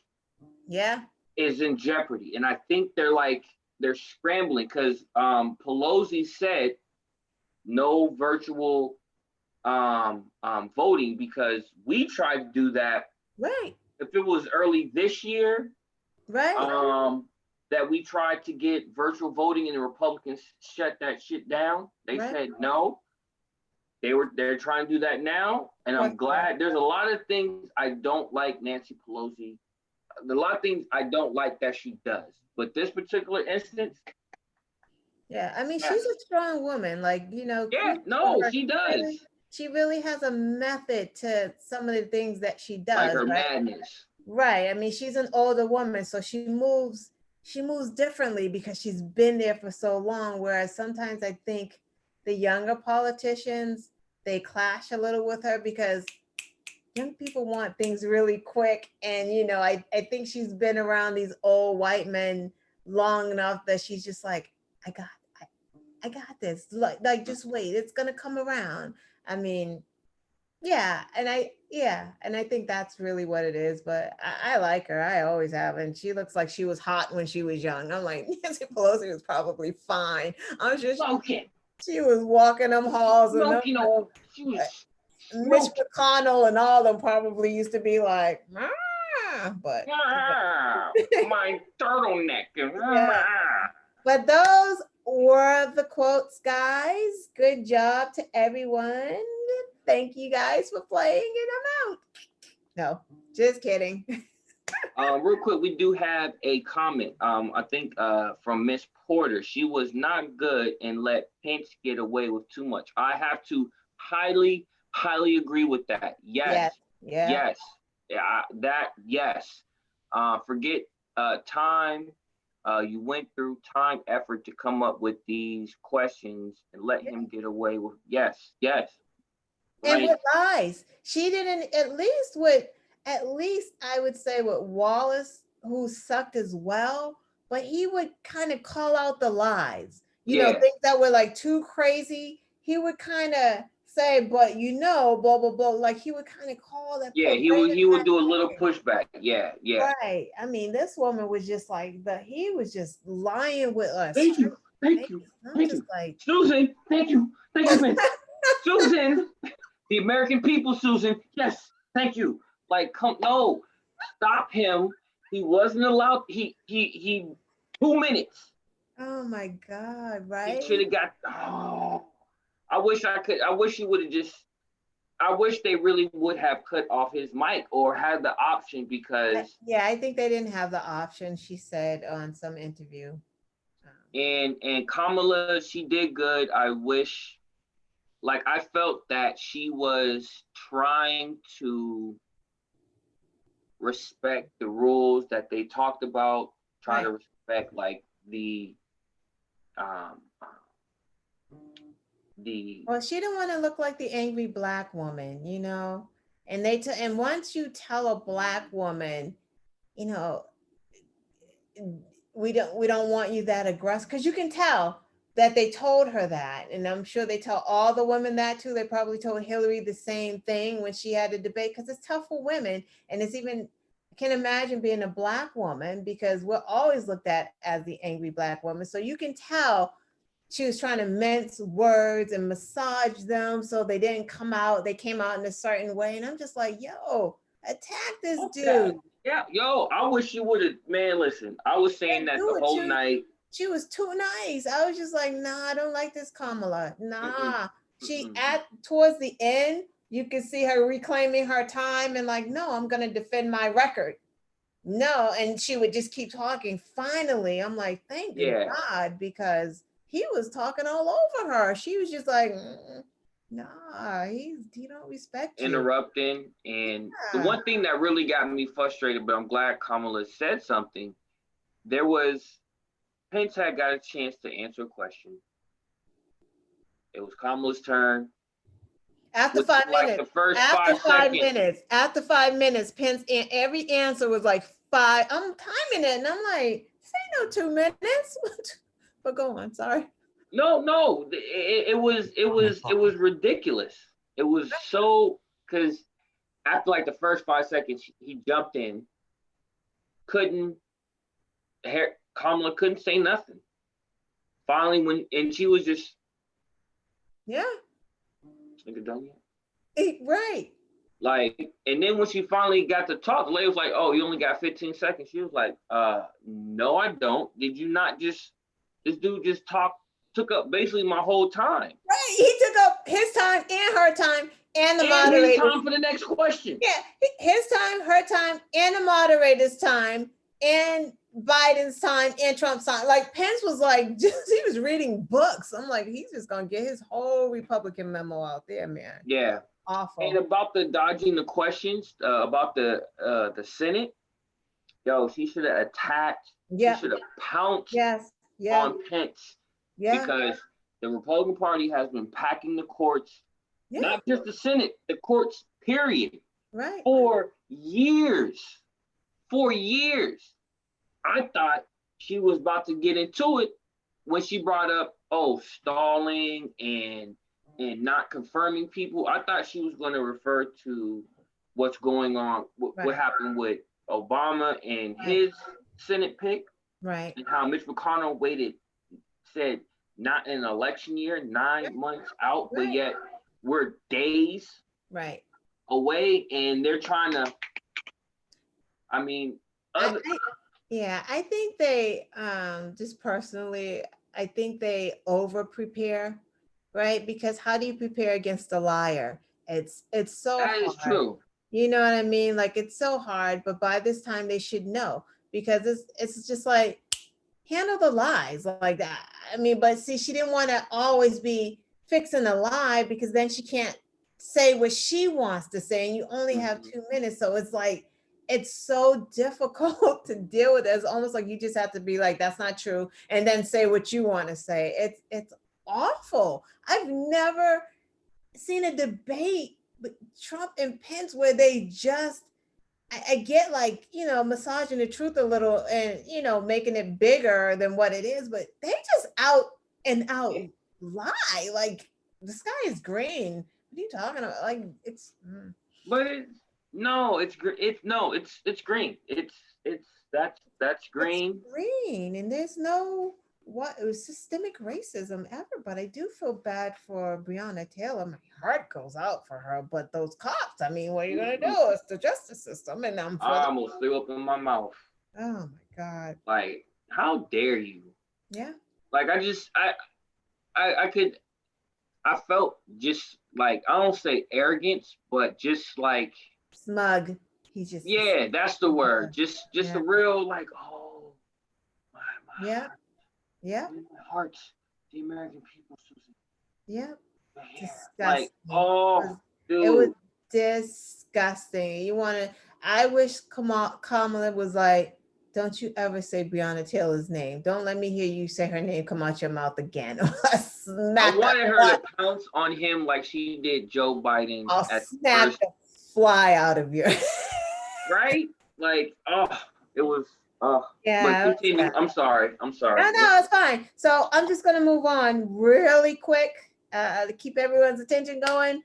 Yeah. is in jeopardy. And I think they're scrambling because Pelosi said no virtual voting, because we tried to do that. Right. If it was early this year, Right. that we tried to get virtual voting and the Republicans shut that shit down. They Right. said no. They're trying to do that now, and I'm glad. There's a lot of things I don't like Nancy Pelosi. A lot of things I don't like that she does, but this particular instance, Yeah, I mean, yes. she's a strong woman. Like, you know, Yeah, kudos to no, her. she does. She really has a method to some of the things that she does. Like her right? madness. Right. I mean, she's an older woman, so she moves differently because she's been there for so long. Whereas sometimes I think the younger politicians, they clash a little with her because young people want things really quick. And, you know, I think she's been around these old white men long enough that she's just like, I got this. Like just wait, it's gonna come around. I mean, yeah, and I think that's really what it is. But I like her. I always have, and she looks like she was hot when she was young. I'm like, Nancy Pelosi was probably fine. I'm sure she was walking them halls, and them, she was Mitch McConnell and all them probably used to be like, but my turtleneck. yeah. But those were the quotes, guys. Good job to everyone. Thank you guys for playing, and I'm out. No, just kidding. Real quick, we do have a comment. I think from Miss Porter. She was not good and let Pence get away with too much. I have to highly agree with that. Yes. Yeah. Yes. Forget time. You went through time, effort to come up with these questions and let him get away with yes. And with lies. She didn't, at least I would say with Wallace, who sucked as well, but he would kind of call out the lies. You know, things that were like too crazy. He would kind of say, but you know, blah, blah, blah. Like he would kind of call that. Yeah, he would do a little pushback. Yeah. Right. I mean, this woman was just like he was just lying with us. Thank you. I'm just like, Susan, thank you, man. Susan, the American people, Susan. Yes, thank you. Like, no, stop him. He wasn't allowed. He 2 minutes. Oh my God! Right? He should have got. Oh, I wish he would have just. I wish they really would have cut off his mic or had the option, because. Yeah, I think they didn't have the option. She said on some interview. And Kamala, she did good. I wish, like, I felt that she was trying to respect the rules that they talked about, try to respect like the well, she didn't want to look like the angry Black woman, you know. And and once you tell a Black woman, you know, we don't want you that aggressive, because you can tell that they told her that. And I'm sure they tell all the women that too. They probably told Hillary the same thing when she had a debate, because it's tough for women. And it's even, I can imagine being a Black woman, because we're always looked at as the angry Black woman. So you can tell she was trying to mince words and massage them so they didn't come out. They came out in a certain way. And I'm just like, yo, attack this Yeah, dude. yeah, yo, I wish you would have, man, listen, I was saying Can't that do the it. whole night. She was too nice. I was just like, nah, I don't like this Kamala. Mm-mm, Nah. She mm-mm. at towards the end, you could see her reclaiming her time and like, no, I'm gonna defend my record. No, and she would just keep talking. Finally, I'm like, thank Yeah, God, because he was talking all over her. She was just like, nah, he don't respect you. interrupting. And the Yeah. one thing that really got me frustrated, but I'm glad Kamala said something, there was, Pence had got a chance to answer a question. It was Kamala's turn. After Within five like the minutes, first after 5 seconds, after 5 minutes, Pence, every answer was like five. I'm timing it, and I'm like, this ain't no 2 minutes. But go on, sorry. no, it was ridiculous. It was so, because after like the first 5 seconds, he jumped in, couldn't, Kamala couldn't say nothing. Finally, and she was just, Yeah, nigga done yet? right. Like, and then when she finally got to talk, the lady was like, "Oh, you only got 15 seconds." She was like, no, I don't. Did you not just, this dude just took up basically my whole time. Right. He took up his time and her time and the And his moderator. time for the next question. Yeah, his time, her time, and the moderator's time, and Biden's time, and Trump's time. Like Pence was like, just, he was reading books. I'm like, he's just gonna get his whole Republican memo out there, man. Yeah. Awful. And about the dodging the questions, about the Senate, yo, she should have attacked. Yeah. She should have pounced Yes. Yeah. on Pence, Yeah. because the Republican Party has been packing the courts, Yeah. not just the Senate, the courts, period, Right. for years. For years. I thought she was about to get into it when she brought up, oh, stalling and not confirming people. I thought she was going to refer to what's going on, what happened with Obama and his Senate pick, right, and how Mitch McConnell said not in an election year, 9 months out, but yet we're days away, and they're trying to, I mean, I think they, just personally, I think they over prepare, right? Because how do you prepare against a liar? It's so that hard. is true. You know what I mean? Like it's so hard, but by this time they should know, because it's just like, handle the lies like that. I mean, but see, she didn't want to always be fixing a lie, because then she can't say what she wants to say, and you only have 2 minutes. So it's like, it's so difficult to deal with. It's almost like you just have to be like, that's not true, and then say what you want to say. It's awful. I've never seen a debate with Trump and Pence where they just, I get like, massaging the truth a little and, making it bigger than what it is, but they just out and out lie. Like the sky is green. What are you talking about? Like it's. But it's green. That's green. It's green, and there's no it was systemic racism ever. But I do feel bad for Breonna Taylor. My heart goes out for her. But those cops, I mean, what are you gonna do? It's the justice system, and I'm. I almost threw up in my mouth. Oh my God! Like, how dare you? Yeah. Like I felt just like, I don't say arrogance, but just like smug. He's just, yeah, that's the word. Just a real like, oh my yeah. My heart's the American people, Susan. Yeah. Disgusting. Like, oh, dude. It was disgusting. I wish Kamala was like, don't you ever say Breonna Taylor's name. Don't let me hear you say her name come out your mouth again. I wanted her to pounce on him like she did Joe Biden. I'll snap the fly out of you. Right? Like, oh, it was But Yeah. continue. I'm sorry. I'm sorry. No, no, it's fine. So I'm just gonna move on really quick to keep everyone's attention going.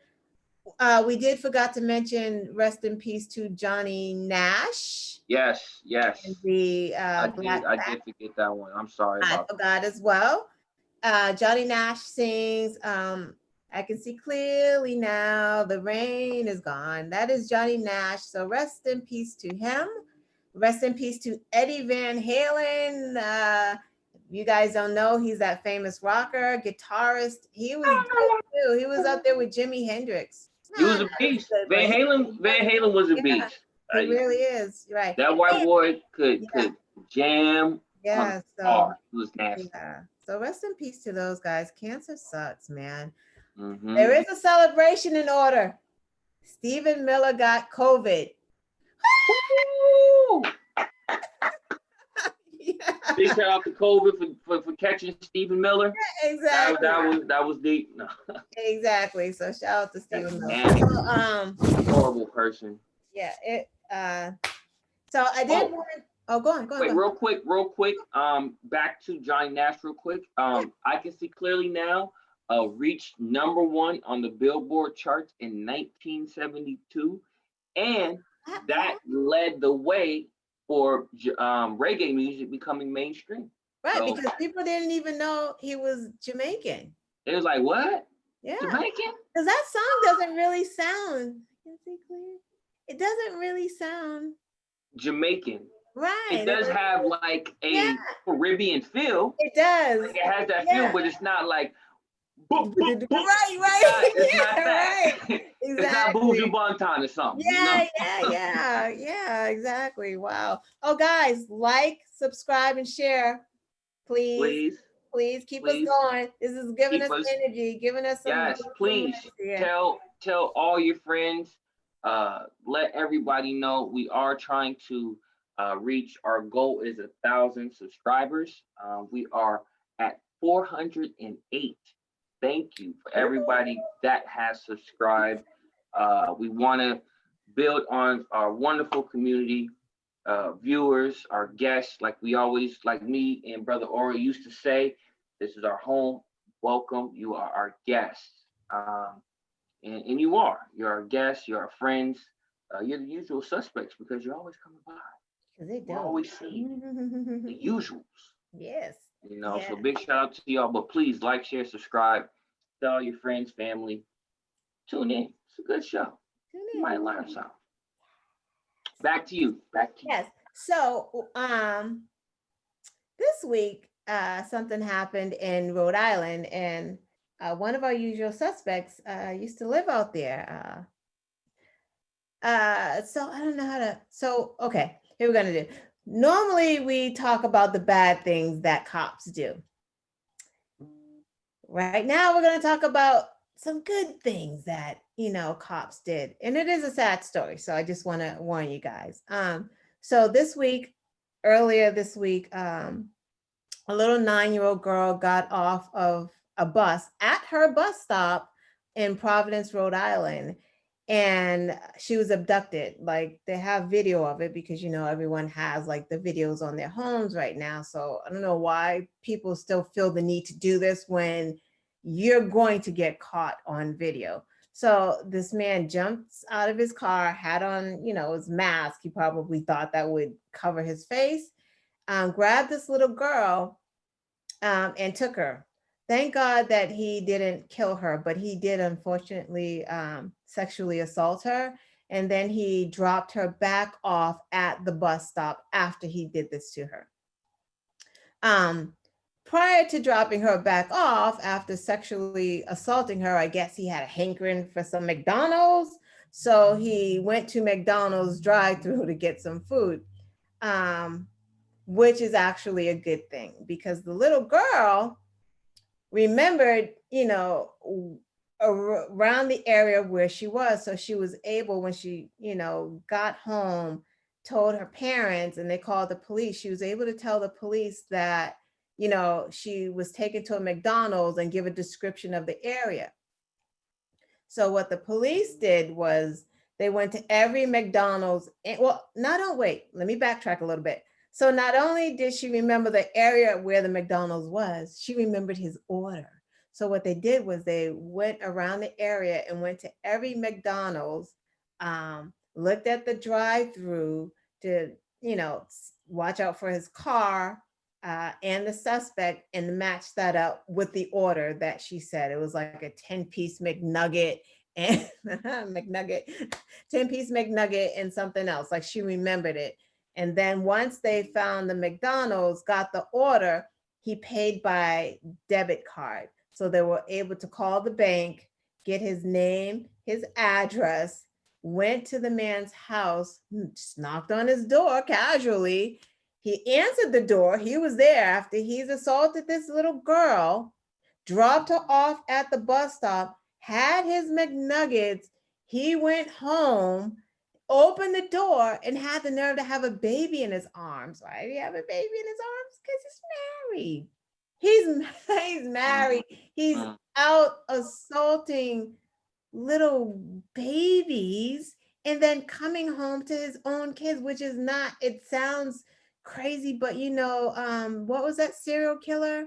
We did forgot to mention rest in peace to Johnny Nash Yes, and yes. the Black I Fat. did forget that one. I'm sorry I about that. forgot as well. Johnny Nash sings I can see clearly now the rain is gone. That is Johnny Nash. So rest in peace to him. Rest in peace to Eddie Van Halen. You guys don't know, he's that famous rocker, guitarist. He was good too. He was up there with Jimi Hendrix. He Nah, was not a as beast. good, but he was Van one. Halen was a Yeah, beast. he really is. Right. That white And, boy could yeah, jam on yeah. hard. So He was nasty. yeah. So rest in peace to those guys. Cancer sucks, man. Mm-hmm. There is a celebration in order. Stephen Miller got COVID. Woo! Yeah, Big shout out to COVID for catching Stephen Miller. exactly. That was deep. No, Exactly. So shout out to that's Stephen Miller. nasty. So, Horrible person. yeah, it so I did Oh, want oh go on, wait, go on. real quick. Back to Johnny Nash, real quick. Yeah. I can see clearly now. Reached #1 on the Billboard charts in 1972, and that led the way for reggae music becoming mainstream. Right, So because people didn't even know he was Jamaican. it was like, what? Yeah. Jamaican? Because that song doesn't really sound, I can see clear. It doesn't really sound Jamaican. right. It does have like Yeah, a Caribbean feel. it does. Like it has that feel, Yeah. but it's not like boop, boop, boop. Right, right. It's not Yeah, that. right. It's not Buju Exactly. Banton or something, you know? Yeah, yeah, exactly. Wow. Oh, guys, like, subscribe, and share, please. Please, Please keep us please going. This is giving keep us us. energy, giving us some Yes, please motivation here. tell all your friends. Let everybody know we are trying to reach. Our goal is 1,000 subscribers. We are at 408. Thank you for everybody that has subscribed. We want to build on our wonderful community, viewers, our guests, like we always, like me and Brother Oreo used to say, this is our home. Welcome. You are our guests. And you are. You're our guests. You're our friends. You're the usual suspects because you're always coming by. Because they We're do. always seeing the usuals. Yes. So Yeah. big shout out to y'all. But please like, share, subscribe. Tell all your friends, family. Tune in. It's a good show. You might learn something. Back to you. Back to you. Yes. So this week something happened in Rhode Island, and one of our usual suspects used to live out there. So I don't know how to. So okay, here we're gonna do. Normally we talk about the bad things that cops do. Right now we're gonna talk about some good things that cops did, and it is a sad story. So I just want to warn you guys. So earlier this week, a little 9-year-old girl got off of a bus at her bus stop in Providence, Rhode Island, and she was abducted. Like, they have video of it because everyone has like the videos on their homes right now. So I don't know why people still feel the need to do this when you're going to get caught on video. So this man jumps out of his car, had on his mask. He probably thought that would cover his face. Grabbed this little girl and took her. Thank God that he didn't kill her, but he did unfortunately sexually assault her. And then he dropped her back off at the bus stop after he did this to her. Prior to dropping her back off after sexually assaulting her, I guess he had a hankering for some McDonald's. So he went to McDonald's drive-through to get some food. Which is actually a good thing because the little girl remembered, around the area where she was. So she was able, when she, got home, told her parents, and they called the police. She was able to tell the police that, she was taken to a McDonald's and give a description of the area. So what the police did was they went to every McDonald's. Let me backtrack a little bit. So not only did she remember the area where the McDonald's was, she remembered his order. So what they did was they went around the area and went to every McDonald's, looked at the drive-through to, watch out for his car, and the suspect, and match that up with the order that she said. It was like a 10-piece McNugget and McNugget, 10-piece McNugget and something else. Like she remembered it. And then once they found the McDonald's, got the order, he paid by debit card. So they were able to call the bank, get his name, his address, went to the man's house, just knocked on his door casually. He answered the door. He was there after he's assaulted this little girl, dropped her off at the bus stop, had his McNuggets. He went home, opened the door, and had the nerve to have a baby in his arms. Why did he have a baby in his arms? Because he's married. He's married. He's out assaulting little babies and then coming home to his own kids, which is not, it sounds crazy, but what was that serial killer?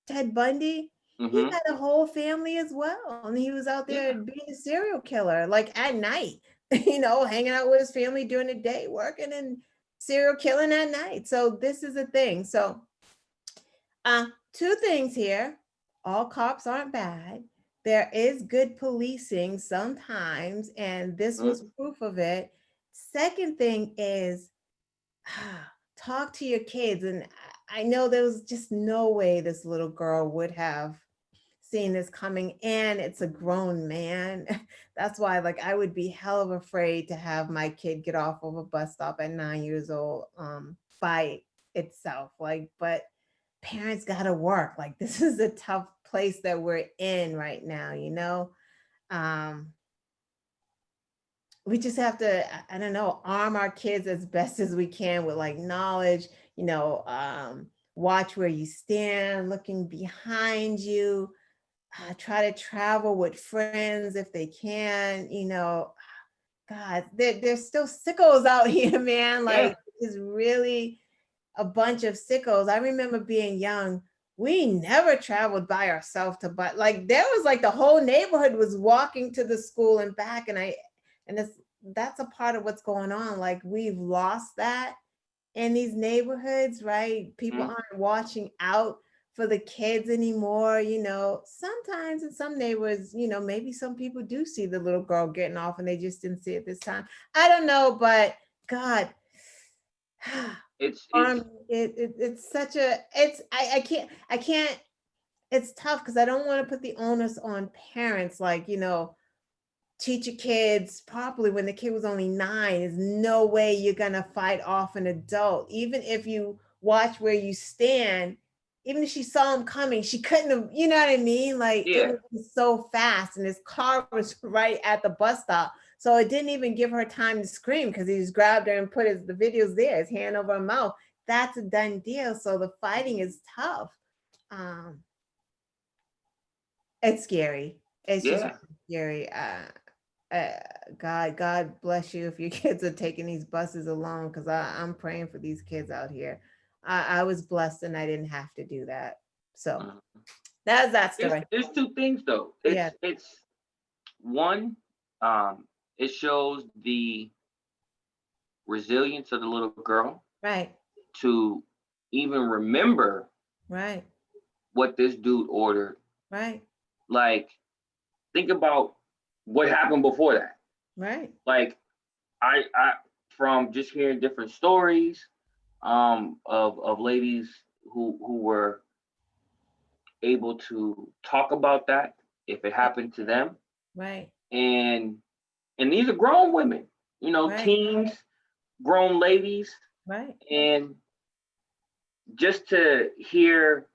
Ted Bundy? He had a whole family as well. And he was out there being a serial killer, like at night, hanging out with his family during the day, working and serial killing at night. So this is a thing. So two things here. All cops aren't bad. There is good policing sometimes, and this was proof of it. Second thing is talk to your kids. And I know there was just no way this little girl would have seen this coming, and it's a grown man. That's why, like, I would be hell of afraid to have my kid get off of a bus stop at 9 years old by itself. Like, but parents gotta work. Like, this is a tough place that we're in right now, we just have to, I don't know, arm our kids as best as we can with like knowledge, watch where you stand, looking behind you, try to travel with friends if they can, God, there's still sickos out here, man. Like, it's really a bunch of sickos. I remember being young, we never traveled by ourselves but like there was like the whole neighborhood was walking to the school and back. And that's a part of what's going on. Like, we've lost that in these neighborhoods, right? People aren't watching out for the kids anymore. Sometimes in some neighborhoods, maybe some people do see the little girl getting off and they just didn't see it this time. I don't know, but God, it's such a, I can't, it's tough because I don't want to put the onus on parents, like, teach your kids properly when the kid was only 9. There's no way you're gonna fight off an adult. Even if you watch where you stand, even if she saw him coming, she couldn't have, you know what I mean? Like, it was so fast, and his car was right at the bus stop. So it didn't even give her time to scream because he just grabbed her and put the video's there, his hand over her mouth. That's a done deal. So the fighting is tough. It's scary. It's just scary. God bless you if your kids are taking these buses alone, because I'm praying for these kids out here. I was blessed and I didn't have to do that. So that's that story. There's two things though. It's one, it shows the resilience of the little girl, right, to even remember, right, what this dude ordered, right. Like, think about what happened before that, right. Like, I from just hearing different stories of ladies who were able to talk about that if it happened to them, right, and these are grown women, right, teens, grown ladies, right, and just to hear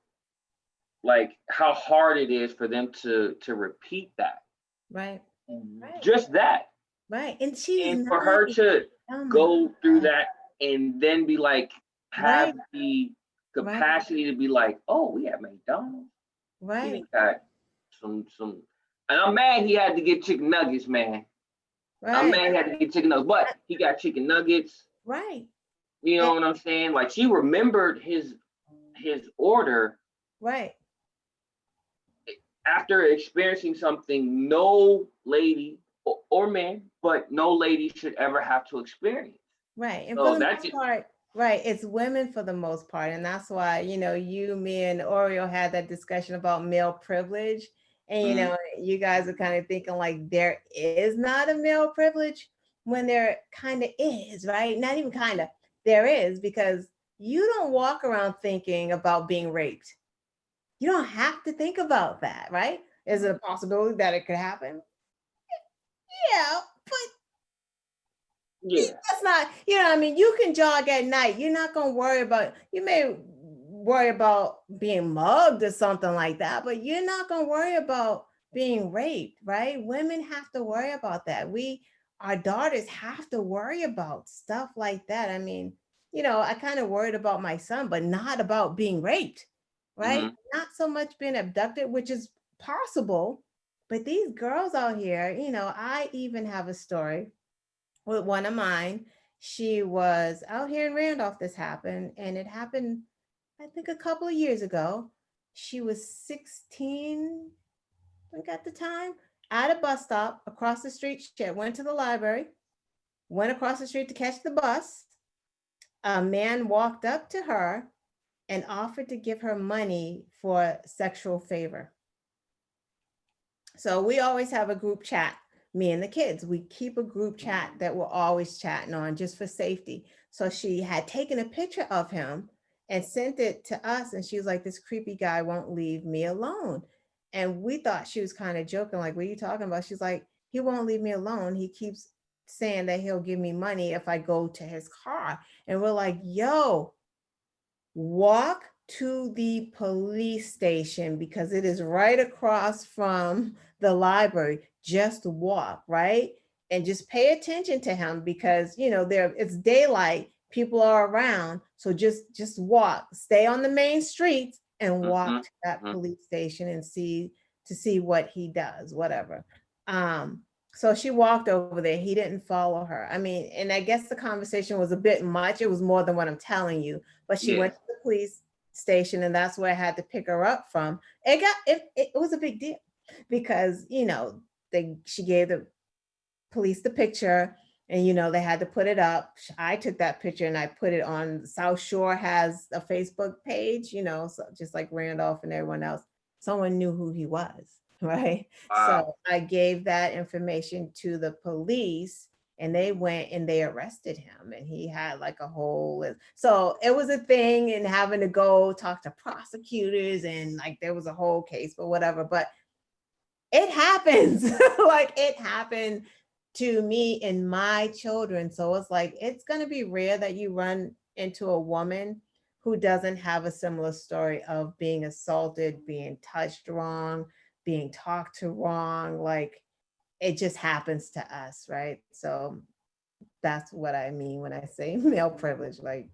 like how hard it is for them to repeat that, right, just that, right. And for her to go through that and then be like, have the capacity to be like, oh, we have McDonald's, right, got some, and I'm mad he had to get chicken nuggets, man. I'm mad he had to get chicken nuggets, but he got chicken nuggets, right. You know what I'm saying? Like she remembered his order Right. after experiencing something no lady or man, but no lady should ever have to experience. Right. And for So the that most just, part, right, it's women for the most part. And that's why, you, me, and Oreo had that discussion about male privilege. And, mm, you guys are kind of thinking like there is not a male privilege when there kind of is, right? Not even kind of, there is, because you don't walk around thinking about being raped. You don't have to think about that, right? Is it a possibility that it could happen? Yeah, but yeah, that's not, I mean, you can jog at night. You're not going to worry about, you may worry about being mugged or something like that, but you're not going to worry about being raped, right? Women have to worry about that. Our daughters have to worry about stuff like that. I mean, I kind of worried about my son, but not about being raped, right? mm-hmm, Not so much being abducted, which is possible, but these girls out here, I even have a story with one of mine. She was out here in Randolph. This happened, and it happened, I think, a couple of years ago. She was 16, I think, at the time, at a bus stop across the street. She went to the library, went across the street to catch the bus. A man walked up to her and offered to give her money for sexual favor. So we always have a group chat, me and the kids. We keep a group chat that we're always chatting on just for safety. So she had taken a picture of him and sent it to us. And she was like, this creepy guy won't leave me alone. And we thought she was kind of joking, like, what are you talking about? She's like, he won't leave me alone. He keeps saying that he'll give me money if I go to his car. And we're like, yo, walk to the police station because it is right across from the library. Just walk, right? And just pay attention to him because it's daylight, people are around. So just walk, stay on the main streets and walk mm-hmm, to that mm-hmm. police station and see what he does, whatever. So she walked over there. He didn't follow her. I mean, and I guess the conversation was a bit much. It was more than what I'm telling you, but she Yeah. went to the police station, and that's where I had to pick her up from. It was a big deal because she gave the police the picture, and they had to put it up. I took that picture and I put it on. South Shore has a Facebook page, so just like Randolph and everyone else. Someone knew who he was, right? Wow. So I gave that information to the police, and they went and they arrested him, and he had like a whole list. So it was a thing, and having to go talk to prosecutors, and like there was a whole case, but whatever. But it happens. Like it happened to me and my children. So it's like it's going to be rare that you run into a woman who doesn't have a similar story of being assaulted, being touched wrong, being talked to wrong. Like it just happens to us, right? So that's what I mean when I say male privilege. Like,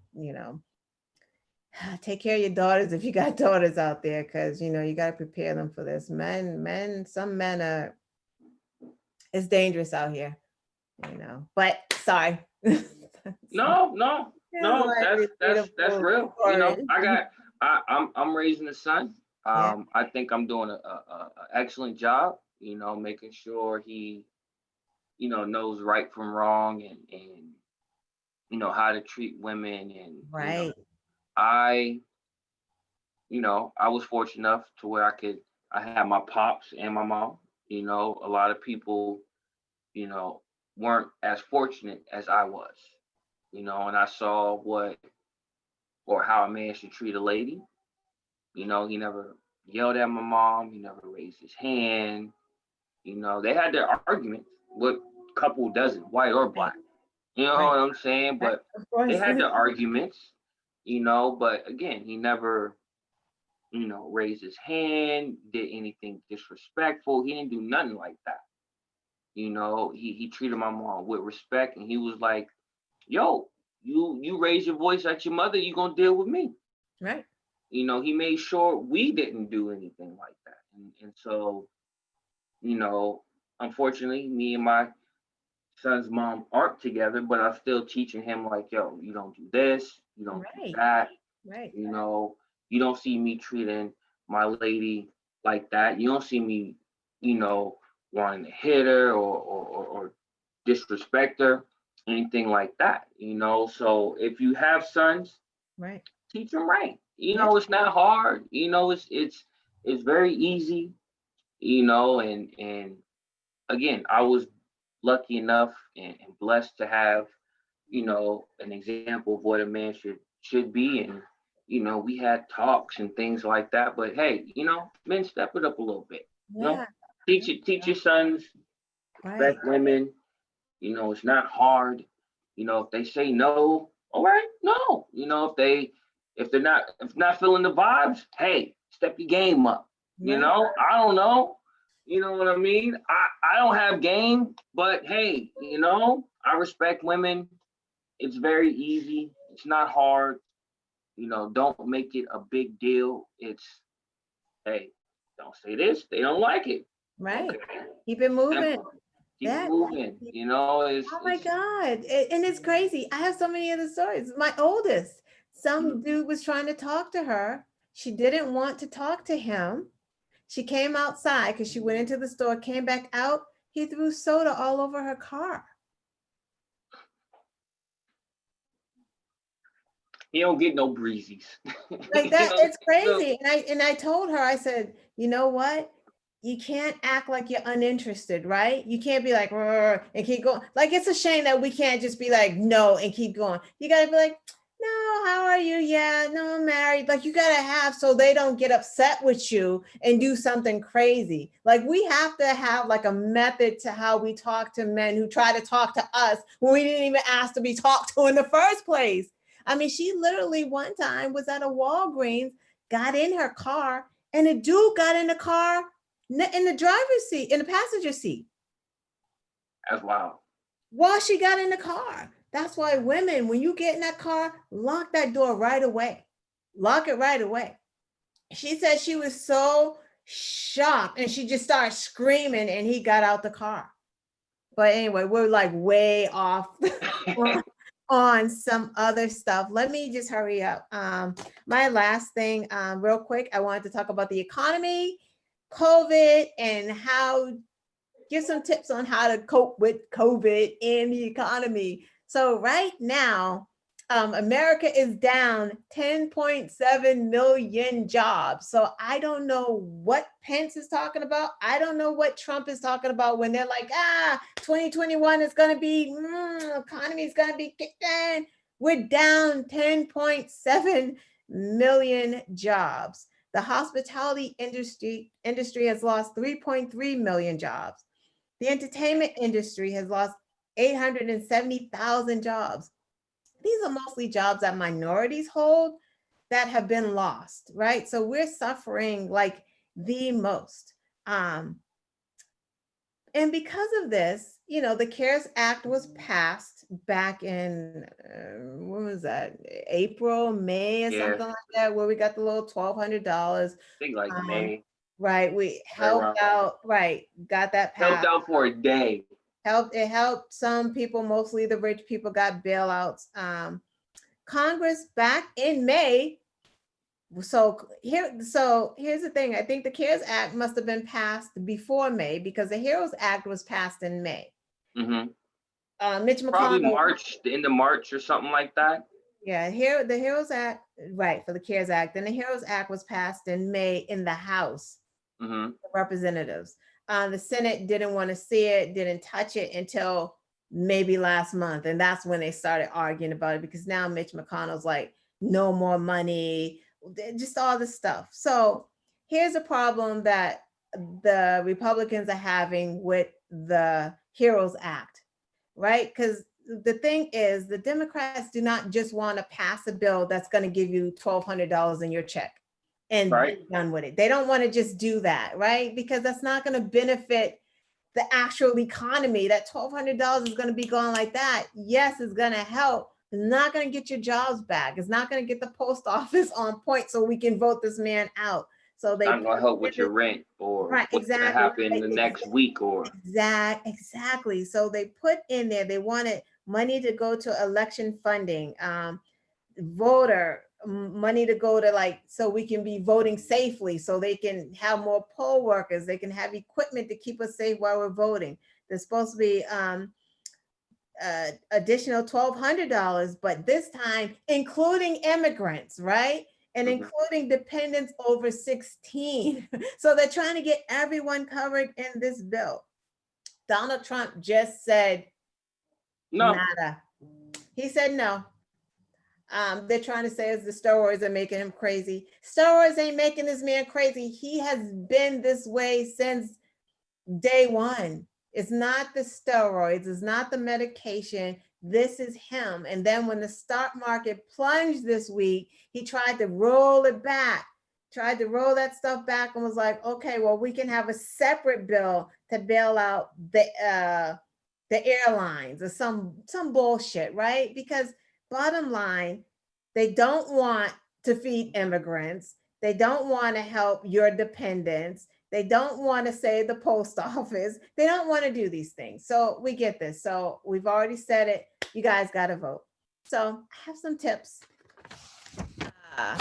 take care of your daughters if you got daughters out there, because you got to prepare them for this. Some men are, it's dangerous out here, but sorry. No, no, Here's no. my That's relatable real. You know, story. I'm raising a son. Yeah. I think I'm doing a excellent job. You know, making sure he, knows right from wrong, and how to treat women. And Right. I I was fortunate enough to where I had my pops and my mom. A lot of people you know weren't as fortunate as I was. And I saw what or how a man should treat a lady. He never yelled at my mom. He never raised his hand. They had their arguments. What couple doesn't, white or Right. black? You know Right. what I'm saying? Right. But Of they course. had their arguments. But again, he never, raised his hand, did anything disrespectful. He didn't do nothing like that. He treated my mom with respect, and he was like, "Yo, you raise your voice at your mother, you gonna deal with me." Right. He made sure we didn't do anything like that. And so, you know, unfortunately, me and my son's mom aren't together, but I'm still teaching him like, yo, you don't do this, you don't do Right. that, Right. you know, you don't see me treating my lady like that. You don't see me, you know, wanting to hit her or disrespect her, anything like that, you know. So if you have sons, Right. teach them right. You Yeah. know, it's not hard. You know, it's very easy. You know, and again, I was lucky enough and blessed to have, you know, an example of what a man should be, and you know, we had talks and things like that. But hey, you know, men, step it up a little bit. You know, Yeah. teach your sons, Right. respect women. You know, it's not hard. You know, if they say no, all right, no. You know, if not feeling the vibes, hey, step your game up. You Right. know, I don't know. You know what I mean? I don't have game, but hey, you know, I respect women. It's very easy. It's not hard. You know, don't make it a big deal. It's hey, don't say this. They don't like it. Right. Okay, Keep it moving. simple. Keep it That. moving. You know, Oh my it's God. And it's crazy. I have so many other stories. My oldest, some dude was trying to talk to her. She didn't want to talk to him. She came outside because she went into the store, came back out. He threw soda all over her car. he don't get no breezies. Like you that, know, it's so crazy. And I told her, I said, you know what? You can't act like you're uninterested, right? You can't be like "Rrr," and keep going. Like it's a shame that we can't just be like no and keep going. You gotta be like, no, how are you? Yeah, no, I'm married. Like you gotta have so they don't get upset with you and do something crazy. Like we have to have like a method to how we talk to men who try to talk to us when we didn't even ask to be talked to in the first place. I mean, she literally one time was at a Walgreens, got in her car, and a dude got in the car in the driver's seat, in the passenger seat, that's wild. while she got in the car. That's why women, when you get in that car, lock that door right away. Lock it right away. She said she was so shocked and she just started screaming and he got out the car. But anyway, we're like way off on some other stuff. Let me just hurry up. My last thing, real quick, I wanted to talk about the economy, COVID, and how give some tips on how to cope with COVID and the economy. So right now, America is down 10.7 million jobs. So I don't know what Pence is talking about. I don't know what Trump is talking about when they're like, 2021 is going to be, economy is going to be kicked in. We're down 10.7 million jobs. The hospitality industry has lost 3.3 million jobs. The entertainment industry has lost 870,000 jobs. These are mostly jobs that minorities hold that have been lost, right? So we're suffering like the most. And because of this, the CARES Act was passed back in, when was that? April, May, or Yeah, something like that, where we got the little $1,200. I think like Um, May, right, we right helped around there. out, right, got that Helped passed. out for a day. It helped some people, mostly the rich people got bailouts. Congress back in May. So here's the thing. I think the CARES Act must have been passed before May because the HEROES Act was passed in May. Hmm. Mitch Probably McConnell, March, the end of March or something like that. yeah, here the HEROES Act, right, for the CARES Act. Then the HEROES Act was passed in May in the House Hmm. of Representatives. The Senate didn't want to see it, didn't touch it until maybe last month. And that's when they started arguing about it because now Mitch McConnell's like, no more money, just all this stuff. So here's a problem that the Republicans are having with the HEROES Act, right? Because the thing is, the Democrats do not just want to pass a bill that's going to give you $1,200 in your check and Right. be done with it. They don't want to just do that, right? Because that's not going to benefit the actual economy. That $1,200 is going to be gone like that. Yes, it's going to help. It's not going to get your jobs back. It's not going to get the post office on point so we can vote this man out. So It's they not put gonna help in with your rent or right, what's gonna exactly, happen right, the next week or exactly. So they put in there, they wanted money to go to election funding, money to go to, like, so we can be voting safely, so they can have more poll workers, they can have equipment to keep us safe while we're voting. There's supposed to be additional $1,200, but this time including immigrants, right? And Mhm. including dependents over 16. So they're trying to get everyone covered in this bill. Donald Trump just said No. nada. He said no. They're trying to say is the steroids are making him crazy. Steroids ain't making this man crazy. He has been this way since day one. It's not the steroids, it's not the medication. This is him. And then when the stock market plunged this week, he tried to roll it back, tried to roll that stuff back and was like, okay, well, we can have a separate bill to bail out the airlines or some bullshit, right? Because bottom line, they don't want to feed immigrants. They don't want to help your dependents. They don't want to save the post office. They don't want to do these things. So we get this. So we've already said it. You guys got to vote. So I have some tips uh,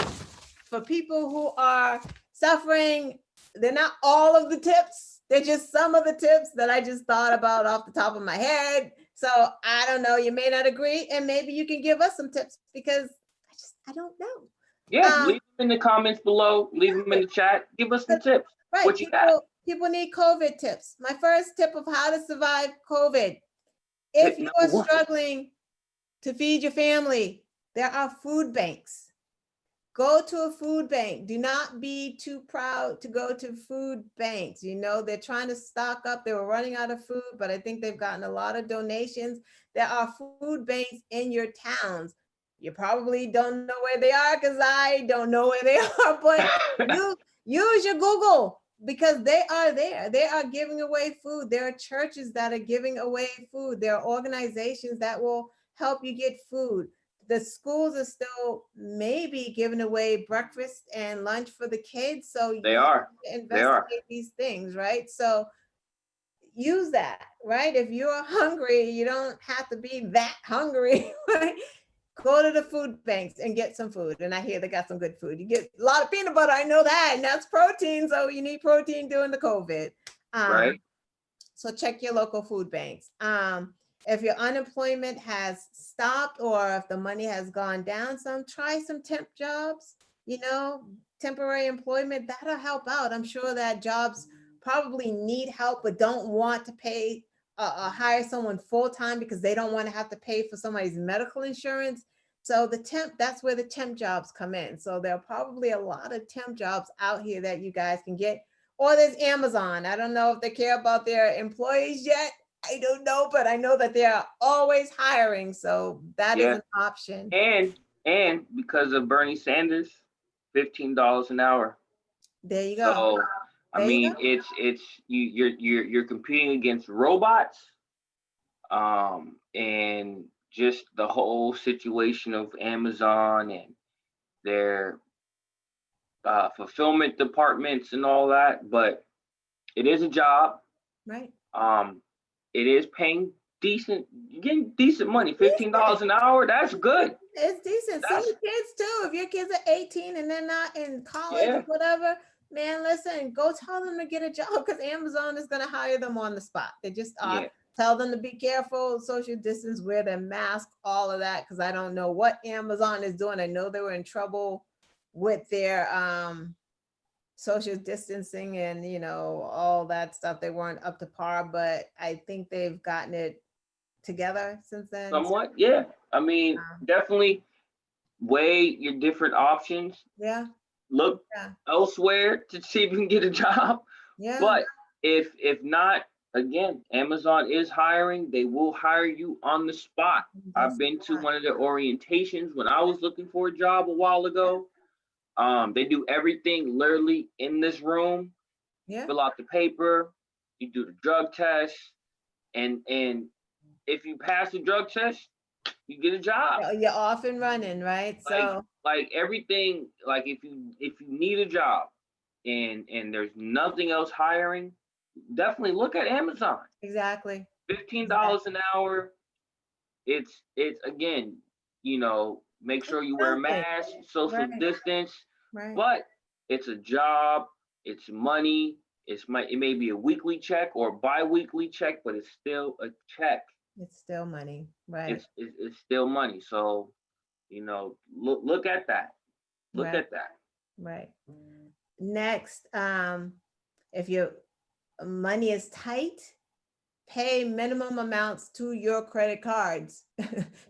for people who are suffering. They're not all of the tips. They're just some of the tips that I just thought about off the top of my head. So I don't know. You may not agree, and maybe you can give us some tips because I don't know. Yeah, leave them in the comments below. Leave them in the chat. Give us some tips. Right. What you got? People need COVID tips. My first tip of how to survive COVID. If Tip you number are one. struggling to feed your family, there are food banks. Go to a food bank. Do not be too proud to go to food banks. You know, they're trying to stock up. They were running out of food, but I think they've gotten a lot of donations. There are food banks in your towns. You probably don't know where they are because I don't know where they are, but you use your Google because they are there. They are giving away food. There are churches that are giving away food. There are organizations that will help you get food. The schools are still maybe giving away breakfast and lunch for the kids. So They you have are. to They are. investigate these things, right? So use that, right? If you're hungry, you don't have to be that hungry, right? Go to the food banks and get some food. And I hear they got some good food. You get a lot of peanut butter, I know that, and that's protein. So you need protein during the COVID. Right. So check your local food banks. If your unemployment has stopped or if the money has gone down some, try some temp jobs, you know, temporary employment, that'll help out. I'm sure that jobs probably need help, but don't want to pay hire someone full time because they don't want to have to pay for somebody's medical insurance. So that's where the temp jobs come in. So there are probably a lot of temp jobs out here that you guys can get. Or there's Amazon. I don't know if they care about their employees yet. I don't know, but I know that they are always hiring. So that is Yeah. an option. And because of Bernie Sanders, $15 an hour. There you go. So I There you mean, go. it's you're competing against robots, and just the whole situation of Amazon and their fulfillment departments and all that. But it is a job. Right. Um, it is paying decent. You're getting decent money. $15 Decent. an hour. That's good. It's decent. Send That's your kids too. If your kids are 18 and they're not in college or yeah, whatever, man, listen, go tell them to get a job because Amazon is going to hire them on the spot. They just are. yeah. Tell them to be careful, social distance, wear their mask, all of that. Because I don't know what Amazon is doing. I know they were in trouble with their social distancing and all that stuff. They weren't up to par, but I think they've gotten it together since then. Somewhat, yeah. I mean, Um, definitely weigh your different options. yeah, Look yeah, elsewhere to see if you can get a job. yeah. But if not, again, Amazon is hiring. They will hire you on the spot. That's I've been to not. one of their orientations when I was looking for a job a while ago. They do everything literally in this room. Yeah. Fill out the paper, you do the drug test, and if you pass the drug test, you get a job. You're off and running, right? Like So like everything, like if you need a job, and there's nothing else hiring, definitely look at Amazon. Exactly. $15 an hour. It's again, make It's sure you wear a something. mask, social Right. distance, Right. but it's a job, it's money, it may be a weekly check or bi-weekly check, but it's still a check. It's still money. Right. It's still money. So, look at that. Look Right. at that. Right. Next, if your money is tight, pay minimum amounts to your credit cards.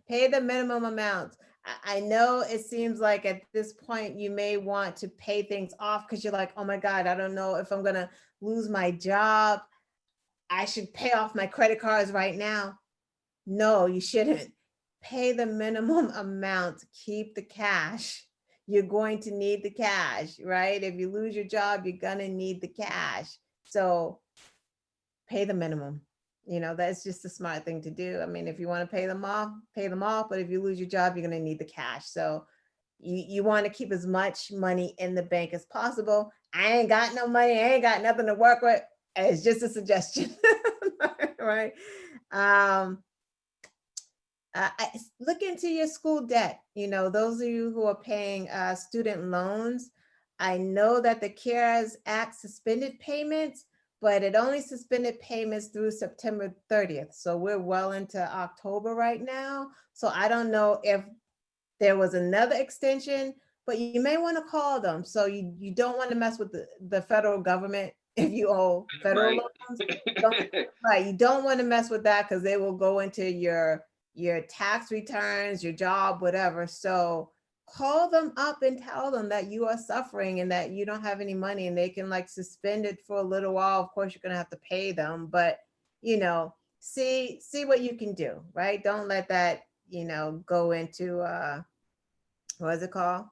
Pay the minimum amounts. I know it seems like at this point you may want to pay things off because you're like, oh my God, I don't know if I'm going to lose my job. I should pay off my credit cards right now. No, you shouldn't. Pay the minimum amount, keep the cash. You're going to need the cash, right? If you lose your job, you're going to need the cash. So pay the minimum. That's just a smart thing to do. I mean, if you want to pay them off, pay them off. But if you lose your job, you're going to need the cash. So you want to keep as much money in the bank as possible. I ain't got no money. I ain't got nothing to work with. It's just a suggestion, right? Um, Look into your school debt. Those of you who are paying student loans, I know that the CARES Act suspended payments, but it only suspended payments through September 30th. So we're well into October right now. So I don't know if there was another extension, but you may want to call them. So you don't want to mess with the federal government if you owe federal Right. loans. Right. You don't want to mess with that because they will go into your tax returns, your job, whatever. So call them up and tell them that you are suffering and that you don't have any money, and they can like suspend it for a little while. Of course, you're going to have to pay them, but see what you can do, right? Don't let that, go into what is it called?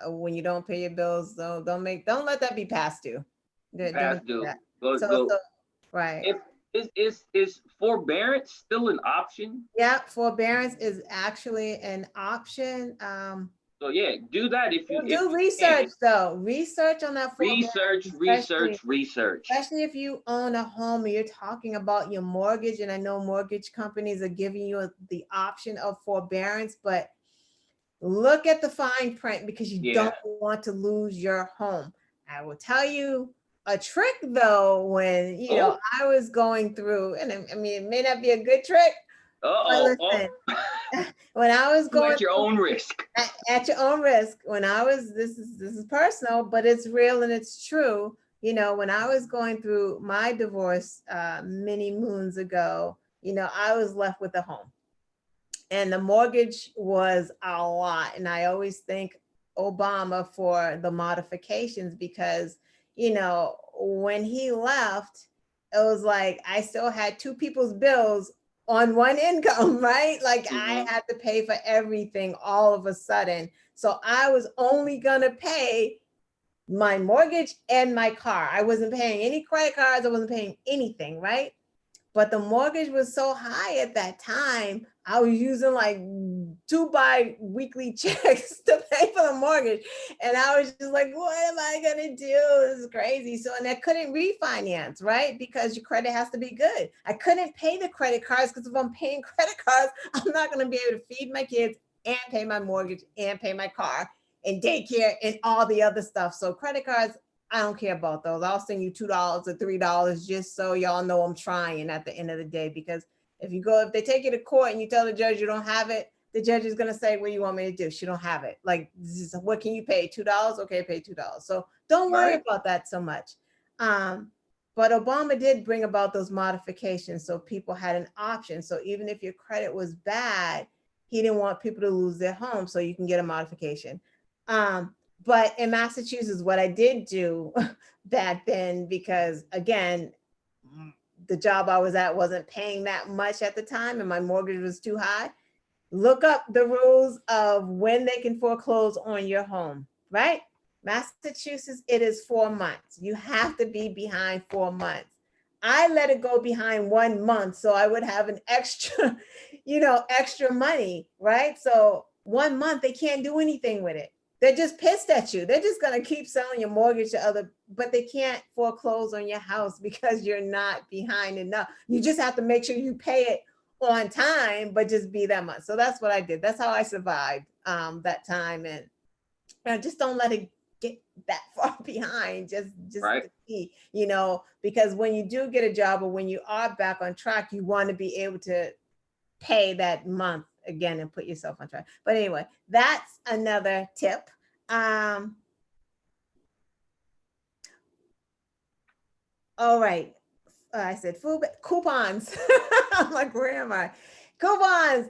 When you don't pay your bills, don't let that be past due. Don't Past do due. that. Go So, go. right. If is forbearance still an option? Yeah, forbearance is actually an option. So yeah, do that if you Do can. research though. Research on that forbearance, Research, research, research. especially if you own a home and you're talking about your mortgage. And I know mortgage companies are giving you the option of forbearance, but look at the fine print because you Yeah. don't want to lose your home. I will tell you a trick though, when Oh. I was going through, and I mean, it may not be a good trick, but Uh-oh. listen, Oh. when I was You going at your through own risk. at your own risk, when I was, this is personal, but it's real and it's true. When I was going through my divorce many moons ago, I was left with a home and the mortgage was a lot. And I always thank Obama for the modifications because, when he left, it was like I still had two people's bills on one income, right? Like I Mm-hmm. had to pay for everything all of a sudden. So I was only going to pay my mortgage and my car. I wasn't paying any credit cards, I wasn't paying anything, right? But the mortgage was so high at that time, I was using like two bi-weekly checks to pay for the mortgage. And I was just like, what am I gonna do? This is crazy. So, and I couldn't refinance, right? Because your credit has to be good. I couldn't pay the credit cards because if I'm paying credit cards, I'm not gonna be able to feed my kids and pay my mortgage and pay my car and daycare and all the other stuff. So credit cards, I don't care about those. I'll send you $2 or $3 just so y'all know I'm trying at the end of the day. Because if they take you to court and you tell the judge you don't have it, the judge is gonna say, "What do you want me to do?" She don't have it. Like, what can you pay? $2? Okay, pay $2. So don't worry Right. about that so much. But Obama did bring about those modifications, so people had an option. So even if your credit was bad, he didn't want people to lose their home, so you can get a modification. But in Massachusetts, what I did do back then, because again, the job I was at wasn't paying that much at the time and my mortgage was too high, look up the rules of when they can foreclose on your home, right? Massachusetts, it is 4 months. You have to be behind 4 months. I let it go behind 1 month so I would have an extra, extra money, right? So 1 month, they can't do anything with it. They're just pissed at you. They're just gonna keep selling your mortgage to other, but they can't foreclose on your house because you're not behind enough. You just have to make sure you pay it on time, but just be that much. So that's what I did. That's how I survived that time, and just don't let it get that far behind. Just Right. to see, because when you do get a job or when you are back on track, you want to be able to pay that month again and put yourself on track. But anyway, that's another tip. All right. I said food coupons. I'm like, where am I? Coupons.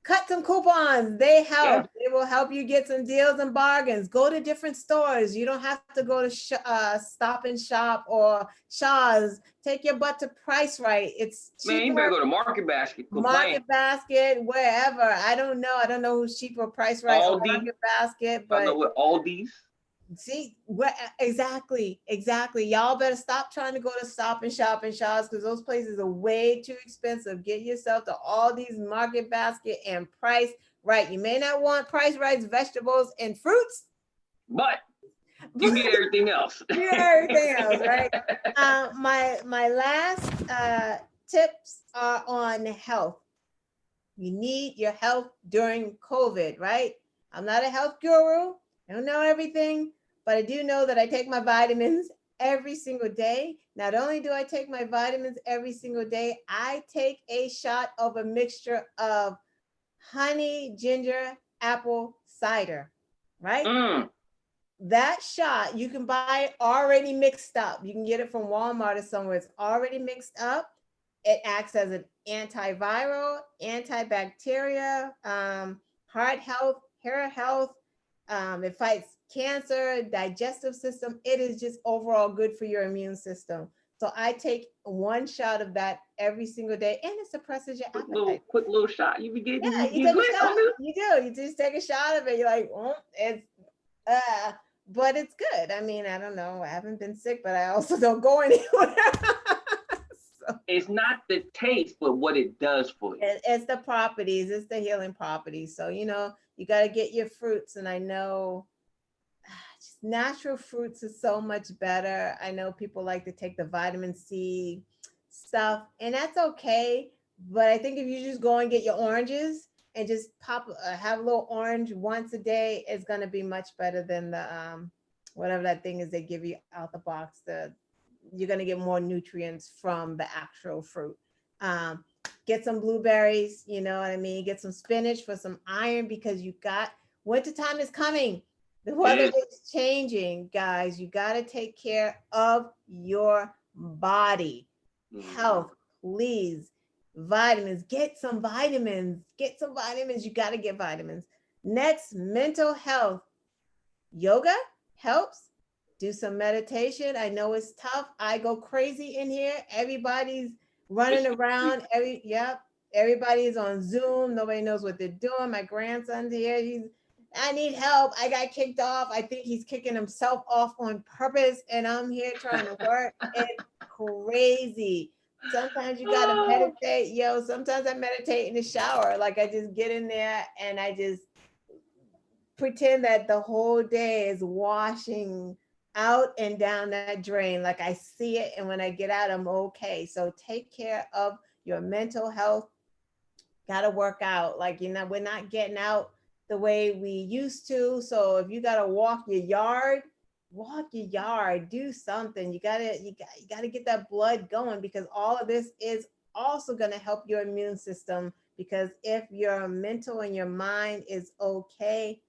Cut some coupons. They Yeah. help. They will help you get some deals and bargains. Go to different stores. You don't have to go to Stop and Shop or Shaw's. Take your butt to Price Right. It's Man, you cheaper. better go to Market Basket. Complain. Market Basket, wherever. I don't know. I don't know who's cheaper, Price Right or Aldi. Market Basket, I know but what Aldi's. see, exactly. Y'all better stop trying to go to Stop and Shop and Shaw's because those places are way too expensive. Get yourself to all these Market Basket and Price Right. You may not want Price Right's vegetables and fruits, But you get everything else. you get everything else, right? My last tips are on health. You need your health during COVID, right? I'm not a health guru. I don't know everything, but I do know that I take my vitamins every single day. Not only do I take my vitamins every single day, I take a shot of a mixture of honey, ginger, apple cider, right? Mm. That shot, you can buy it already mixed up. You can get it from Walmart or somewhere. It's already mixed up. It acts as an antiviral, antibacteria, heart health, hair health. It fights cancer, digestive system. It is just overall good for your immune system. So I take one shot of that every single day, and it suppresses your appetite. Quick little shot. You be getting, Yeah, you you get take a lit shot. on it. You do. You just take a shot of it. You're like, oh, but it's good. I mean, I don't know. I haven't been sick, but I also don't go anywhere. So It's not the taste, but what it does for you. it's the properties, it's the healing properties. So, you got to get your fruits. And I know just natural fruits is so much better. I know people like to take the vitamin C stuff, and that's okay. But I think if you just go and get your oranges and just have a little orange once a day, it's gonna be much better than the whatever that thing is they give you out the box. You're gonna get more nutrients from the actual fruit. Get some blueberries, you know what I mean? Get some spinach for some iron because wintertime is coming. The weather is changing, guys. You got to take care of your body. Health, please. Vitamins. Get some vitamins. Get some vitamins. You got to get vitamins. Next, mental health. Yoga helps. Do some meditation. I know it's tough. I go crazy in here. Everybody's running around. Everybody's on Zoom. Nobody knows what they're doing. My grandson's here. I need help. I got kicked off. I think he's kicking himself off on purpose, and I'm here trying to work. It's crazy. Sometimes you gotta meditate. Sometimes I meditate in the shower. Like I just get in there and I just pretend that the whole day is washing out and down that drain. Like I see it, and when I get out, I'm okay. So take care of your mental health. Gotta work out. Like, we're not getting out the way we used to. So if you gotta walk your yard, do something. You gotta get that blood going, because all of this is also gonna help your immune system. Because if your mental and your mind is okay,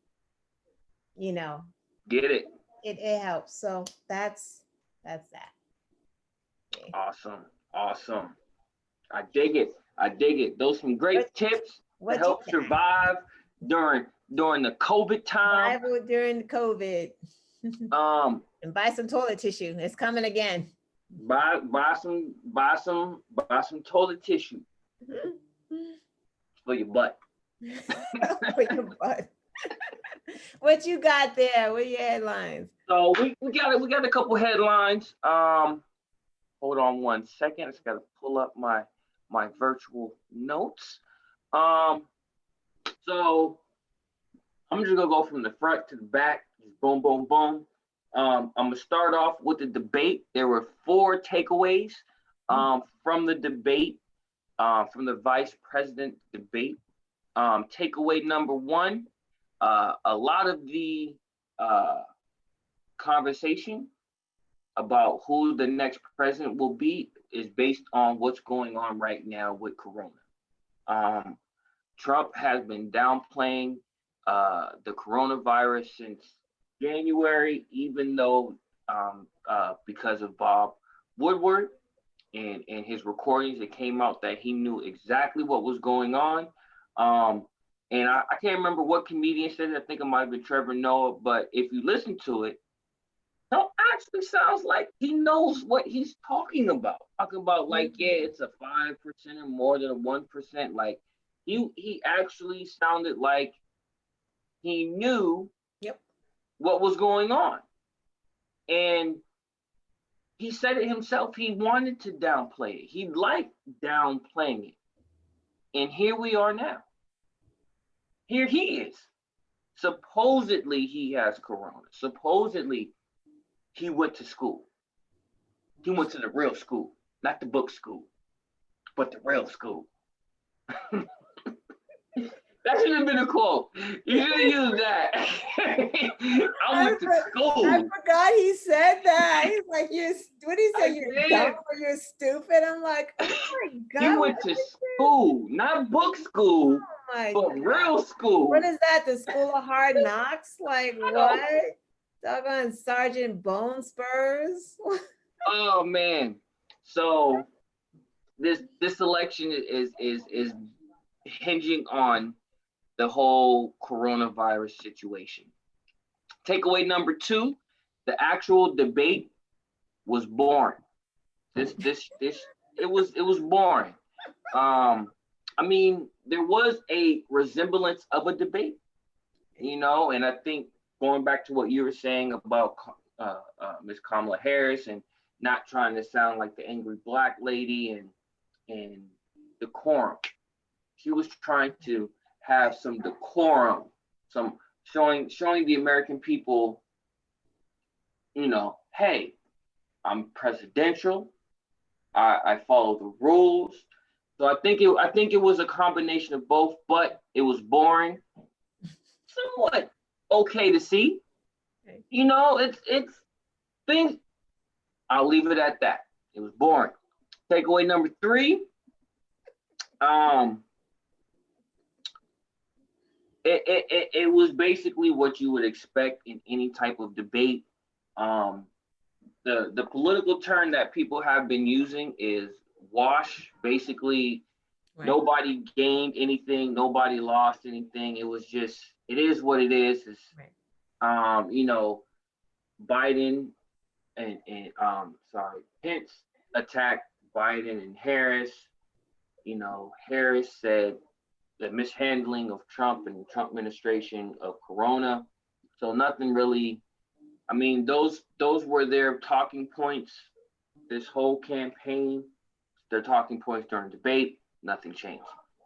Get it. It helps. So that's that. Awesome. I dig it. Those some great tips to help survive during the COVID time. Survival during COVID. And buy some toilet tissue. It's coming again. Buy some toilet tissue for your butt. For your butt. What you got there? What are your headlines? So we got a couple headlines. Hold on one second. I just gotta pull up my virtual notes. So I'm just gonna go from the front to the back, just boom, boom, boom. I'm gonna start off with the debate. There were 4 takeaways from the debate, from the vice president debate. Takeaway number one: a lot of the uh, conversation about who the next president will be is based on what's going on right now with Corona. Um, Trump has been downplaying the coronavirus since January, even though because of Bob Woodward and his recordings, it came out that he knew exactly what was going on. Um, and I can't remember what comedian said it. I think it might have been Trevor Noah, but if you listen to it, Trump actually sounds like he knows what he's talking about. Talking about like, yeah, it's a 5% or more than a 1%. Like he actually sounded like he knew Yep. what was going on. And he said it himself, he wanted to downplay it. He liked downplaying it. And here we are now. Here he is. Supposedly he has corona. Supposedly he went to school. He went to the real school, not the book school, but the real school. That should have been a quote. You should have used that. I went to school. I forgot he said that. He's like, what did he say? You're dumb or you're stupid? I'm like, oh my God. He went to school, not book school, but God. real school. What is that? The School of Hard Knocks? Like what? Doggone Sergeant Bone Spurs? Oh man. So this election is hinging on the whole coronavirus situation. Takeaway number 2, the actual debate was boring. It was boring. I mean, there was a resemblance of a debate, and I think going back to what you were saying about Ms. Kamala Harris and not trying to sound like the angry black lady and decorum. She was trying to have some decorum, some showing the American people, hey, I'm presidential. I follow the rules. So I think it was a combination of both, but it was boring. Somewhat okay to see. It's things. I'll leave it at that. It was boring. Takeaway number 3. It was basically what you would expect in any type of debate. The political term that people have been using is wash. Basically, right. Nobody gained anything, nobody lost anything. It was just, it is what it is. It's, right. Biden and Pence attacked Biden and Harris. Harris said the mishandling of Trump and the Trump administration of Corona. So nothing really, I mean, those were their talking points this whole campaign, their talking points during debate. Nothing changed.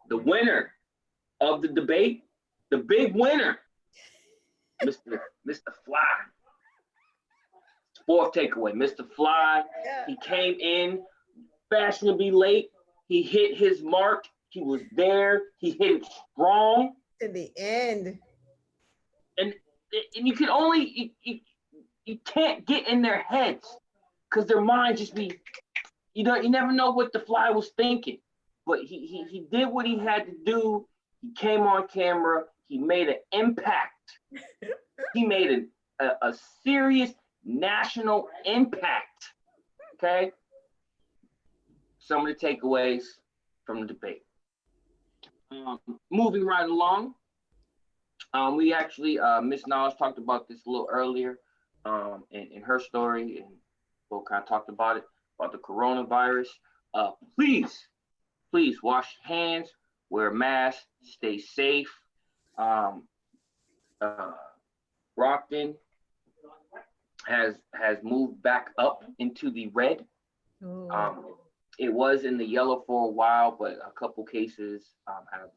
The winner of the debate, the big winner, Mr. Fly. 4th takeaway, Mr. Fly. Yeah. He came in fashionably late. He hit his mark. He was there. He hit it strong. To the end. And you can only, you can't get in their heads because their mind just be, you never know what the Fly was thinking. But he did what he had to do. He came on camera. He made an impact. He made a serious national impact. Okay? Some of the takeaways from the debate. Moving right along, we actually, Miss Knowledge talked about this a little earlier in her story, and both kind of talked about it, about the coronavirus. Please wash your hands, wear a mask, stay safe. Brockton has moved back up into the red. It was in the yellow for a while, but a couple cases have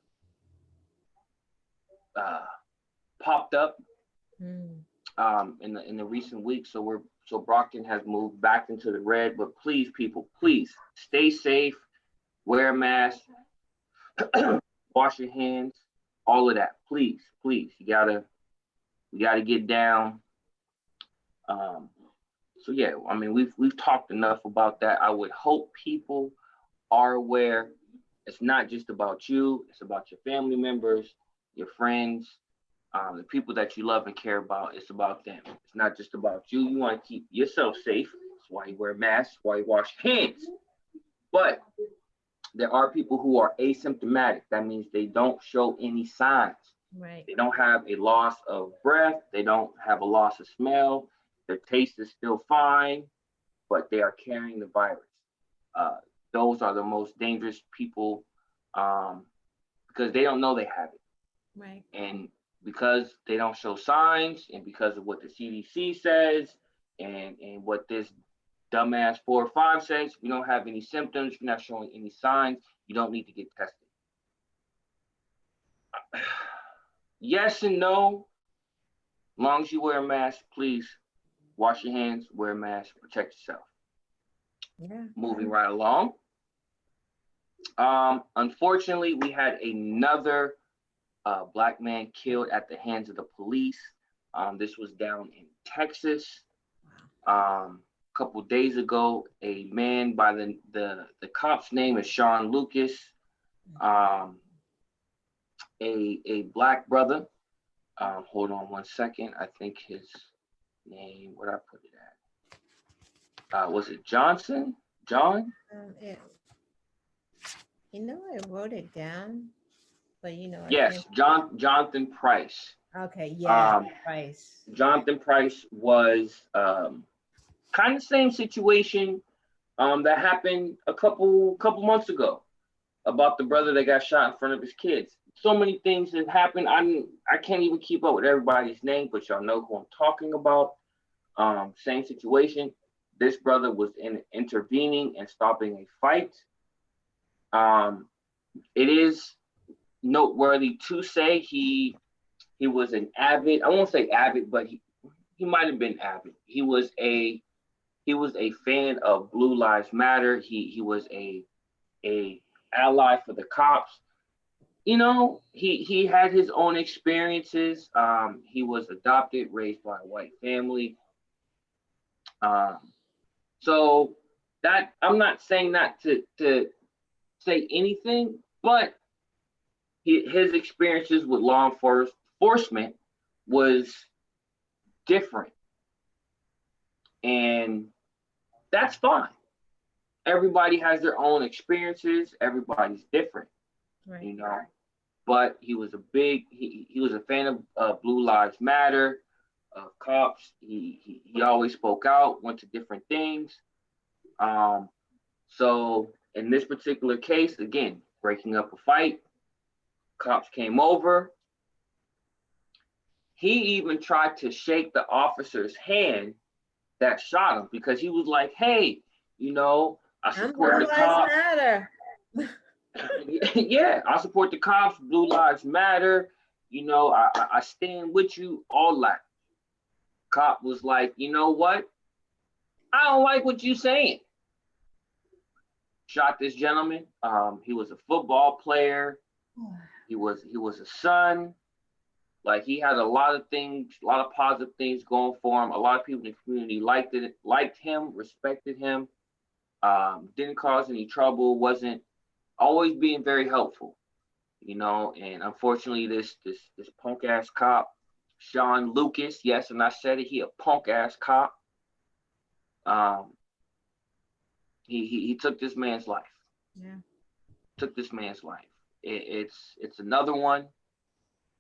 popped up Mm. in the recent weeks. So Brockton has moved back into the red. But please, people, please stay safe, wear a mask, wash your hands, all of that. Please, please, we gotta get down. Um, so yeah, I mean we've talked enough about that. I would hope people are aware. It's not just about you, it's about your family members, your friends, the people that you love and care about. It's about them. It's not just about you. You want to keep yourself safe. That's why you wear masks, why you wash hands. But there are people who are asymptomatic. That means they don't show any signs. Right. They don't have a loss of breath. They don't have a loss of smell. Their taste is still fine, but they are carrying the virus. Uh, those are the most dangerous people because they don't know they have it. Right. And because they don't show signs and because of what the CDC says and what this dumbass 4 or 5 says, if you don't have any symptoms, you're not showing any signs, you don't need to get tested. Yes and no. As long as you wear a mask, please wash your hands, wear a mask, protect yourself. Yeah. Moving right along. Unfortunately, we had another black man killed at the hands of the police. This was down in Texas. A couple days ago, a man by the cop's name is Sean Lucas, a black brother. Hold on one second. I think his name, where did I put it at? Was it Johnson? John? It, I wrote it down, but I Yes, can't. Jonathan Price. Okay, yeah, Price. Jonathan Price was kind of same situation that happened a couple months ago about the brother that got shot in front of his kids. So many things that happened. I can't even keep up with everybody's name, but y'all know who I'm talking about. Same situation. This brother was intervening and stopping a fight. It is noteworthy to say he was an avid. I won't say avid, but he might have been avid. He was a fan of Blue Lives Matter. He was a ally for the cops. He had his own experiences. He was adopted, raised by a white family. So that I'm not saying that to say anything, but his experiences with law enforcement was different, and that's fine. Everybody has their own experiences. Everybody's different, Right. But he was he was a fan of Blue Lives Matter, of cops. He always spoke out, went to different things. So in this particular case, again, breaking up a fight, cops came over. He even tried to shake the officer's hand that shot him because he was like, "Hey, I support the cops." Matter. Yeah, I support the cops. Blue Lives Matter. I stand with you. All that. Cop was like, "You know what? I don't like what you saying." Shot this gentleman. He was a football player. He was a son. Like, he had a lot of things, a lot of positive things going for him. A lot of people in the community liked him, respected him. Didn't cause any trouble. Wasn't always being very helpful, And unfortunately, this punk ass cop, Sean Lucas, yes, and I said it, he a punk ass cop. He took this man's life. Yeah. Took this man's life. It's another one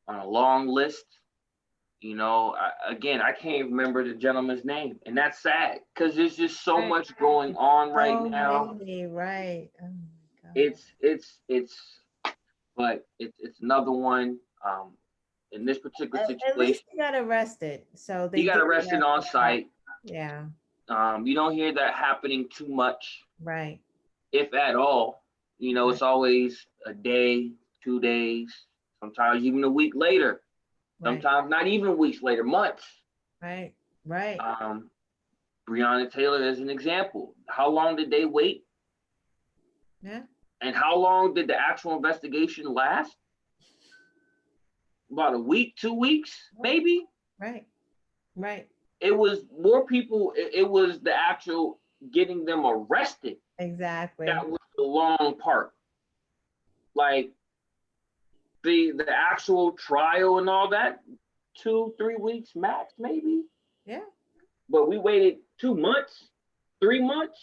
on a long list. Again, I can't remember the gentleman's name, and that's sad because there's just so much going on right now. Right. Oh my God. But it's another one. In this particular situation, at least he got arrested. So he got arrested on site. Yeah. You don't hear that happening too much. Right. If at all. It's always a day, 2 days, sometimes even a week later. Right. Sometimes not even weeks later, months. Right. Right. Um, Breonna Taylor is an example. How long did they wait? Yeah. And how long did the actual investigation last? About a week, 2 weeks, maybe. Right. Right. It was more people. It was the actual getting them arrested Exactly. that was the long part. Like the actual trial and all that, 2 3 weeks max, maybe. Yeah. But we waited 2 months, 3 months.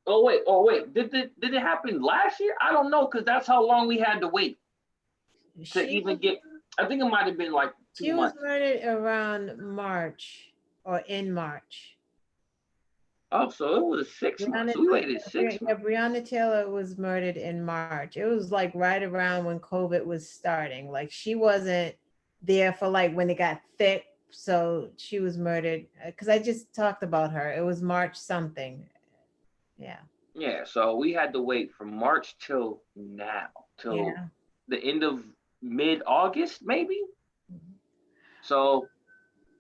Oh wait. Did it happen last year? I don't know because that's how long we had to wait to She even get. I think it might have been like two she was months. murdered around March or in March. Oh, so it was 6 months. Breonna, So we waited six Yeah, months. Breonna Taylor was murdered in March. It was like right around when COVID was starting. Like she wasn't there for like when it got thick. So she was murdered because I just talked about her. It was March something. Yeah. Yeah, so we had to wait from March till now, till Yeah. the end of mid-August, maybe. So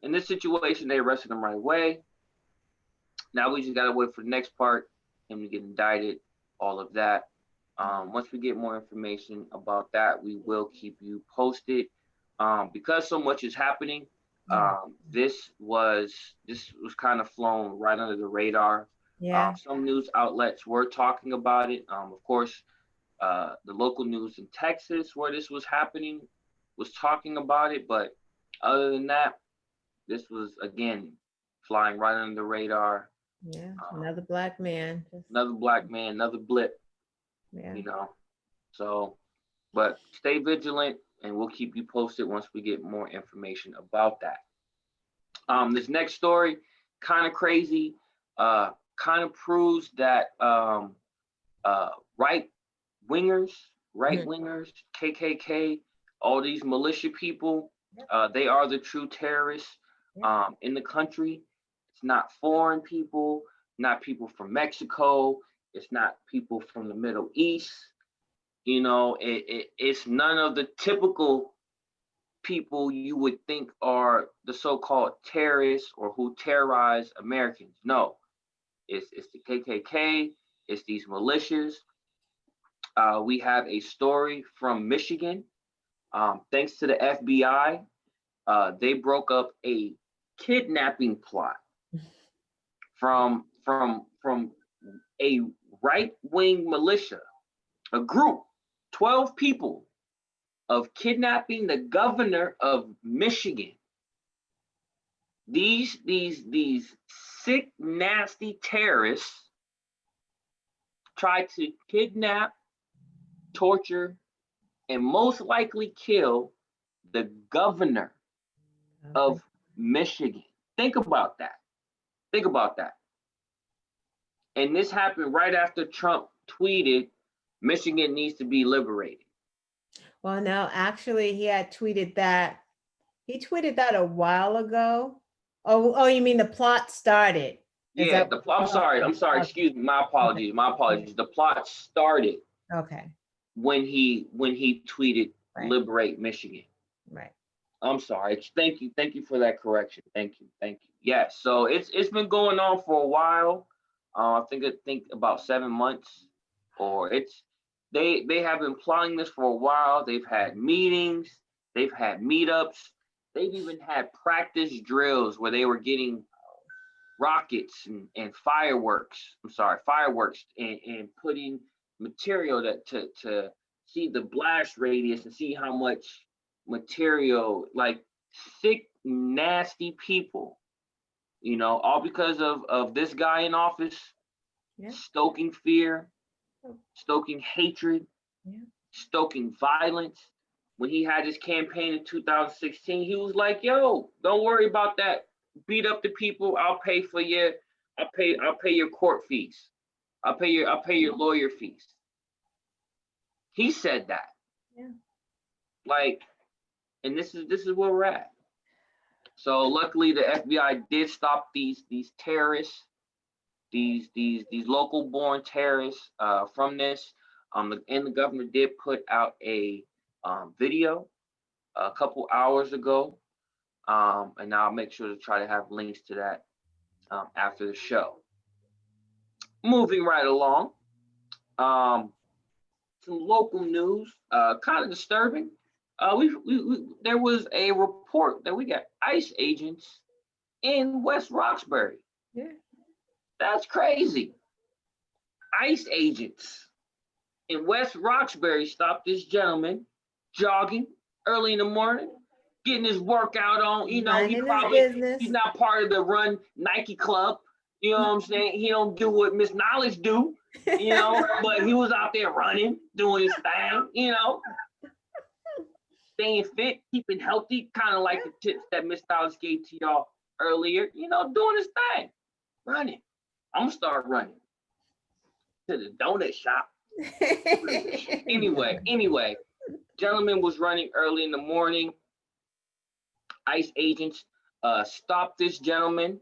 in this situation, they arrested him right away. Now we just gotta wait for the next part, him to get indicted, all of that. Once we get more information about that, we will keep you posted. Because so much is happening, Yeah. this was kind of flown right under the radar. Yeah. Some news outlets were talking about it. Of course, the local news in Texas where this was happening was talking about it, but other than that, this was again flying right under the radar. Yeah. Um, Another black man. Just, Another black man, another blip, yeah. you know. So, but stay vigilant, and we'll keep you posted once we get more information about that. This next story, kind of crazy, kind of proves that uh, right wingers, right Mhm. wingers, KKK, all these militia people, Yep. they are the true terrorists Yep. in the country. It's not foreign people, not people from Mexico. It's not people from the Middle East. It's none of the typical people you would think are the so-called terrorists or who terrorize Americans. No, it's the KKK. It's these militias. We have a story from Michigan. Thanks to the FBI, they broke up a kidnapping plot from a right-wing militia, a group, 12 people, of kidnapping the governor of Michigan. These sick, nasty terrorists tried to kidnap, torture, and most likely kill the governor Okay. of Michigan. Think about that. Think about that. And this happened right after Trump tweeted, Michigan needs to be liberated. Well, no, actually, he had tweeted that. He tweeted that a while ago. Oh, you mean the plot started? Is Yeah, that? I'm sorry, Okay. excuse me, my Okay. apologies, my apologies. The plot started Okay. when he tweeted Right. liberate Michigan. Right. I'm sorry. Thank you for that correction. Thank you. Yes, so it's been going on for a while. I think about 7 months, or they have been plotting this for a while. They've had meetings, they've had meetups, they've even had practice drills where they were getting rockets and fireworks. I'm sorry, fireworks and putting material to see the blast radius and see how much material, like sick, nasty people, all because of this guy in office, Yeah. stoking fear, Oh, stoking hatred, yeah. stoking violence. When he had his campaign in 2016, he was like, "Yo, don't worry about that. Beat up the people. I'll pay for your, I'll pay your court fees. I'll pay your lawyer fees." He said that. Yeah. Like, and this is where we're at. So luckily, the FBI did stop these terrorists, these local born terrorists from this. And the governor did put out a video a couple hours ago. And I'll make sure to try to have links to that after the show. Moving right along, um, some local news, kind of disturbing. There was a report that we got ICE agents in West Roxbury. Yeah. That's crazy. ICE agents in West Roxbury stopped this gentleman jogging early in the morning, getting his workout on. You know, Minding his business. he's not part of the Run Nike Club. You know what I'm saying? He don't do what Miss Knowledge do. You know, but he was out there running, doing his thing. You know, staying fit, keeping healthy, kind of like the tips that Miss Knowledge gave to y'all earlier. You know, doing his thing, running. I'm gonna start running to the donut shop. Anyway, gentleman was running early in the morning. ICE agents stopped this gentleman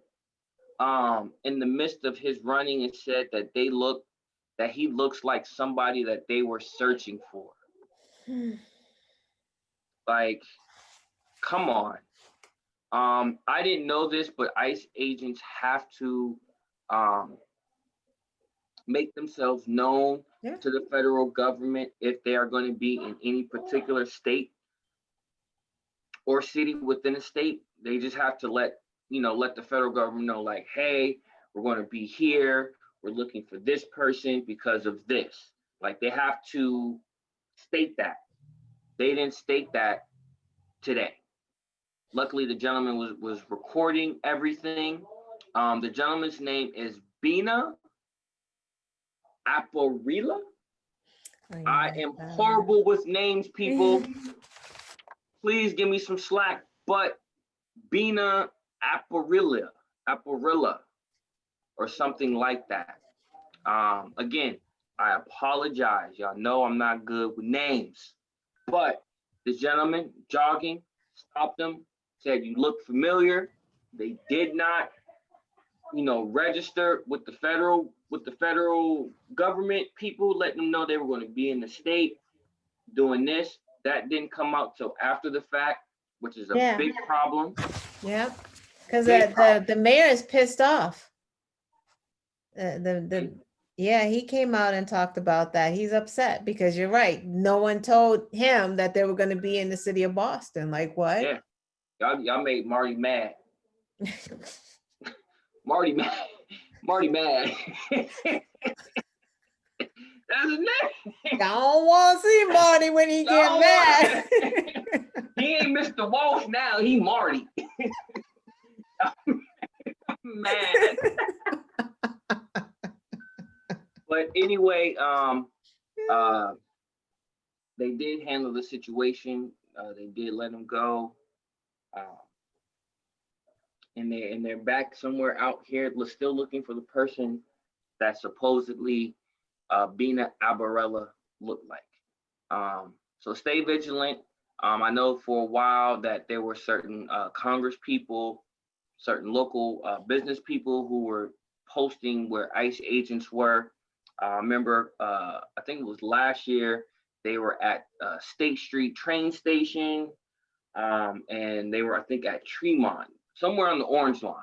in the midst of his running and said that he looks like somebody that they were searching for. Like, come on. I didn't know this, but ICE agents have to make themselves known to the federal government if they are going to be in any particular state or city within a state. They just have to let the federal government know, like, hey, we're going to be here. We're looking for this person because of this. Like, they have to state that. They didn't state that today. Luckily, the gentleman was recording everything. The gentleman's name is Bina Aparilla. I am horrible with names, people. Please give me some slack. But Bina Aparilla, or something like that. Again, I apologize. Y'all know I'm not good with names. But this gentleman jogging stopped him, said, "You look familiar." They did not, register with the federal government people, letting them know they were going to be in the state doing this. That didn't come out till after the fact, which is a big problem. Yep, because the mayor is pissed off. He came out and talked about that. He's upset because you're right. No one told him that they were going to be in the city of Boston. Like, what? Yeah, y'all made Marty mad. Marty mad. That's his name. I don't want to see Marty when he get mad. He ain't Mr. Walsh now. He Marty. Man. But anyway, they did handle the situation. They did let him go. And they're back somewhere out here, still looking for the person that supposedly Bina Abarella looked like. So stay vigilant. I know for a while that there were certain Congress people, certain local business people who were posting where ICE agents were. I remember, I think it was last year, they were at State Street train station, and they were, I think, at Tremont, somewhere on the Orange Line.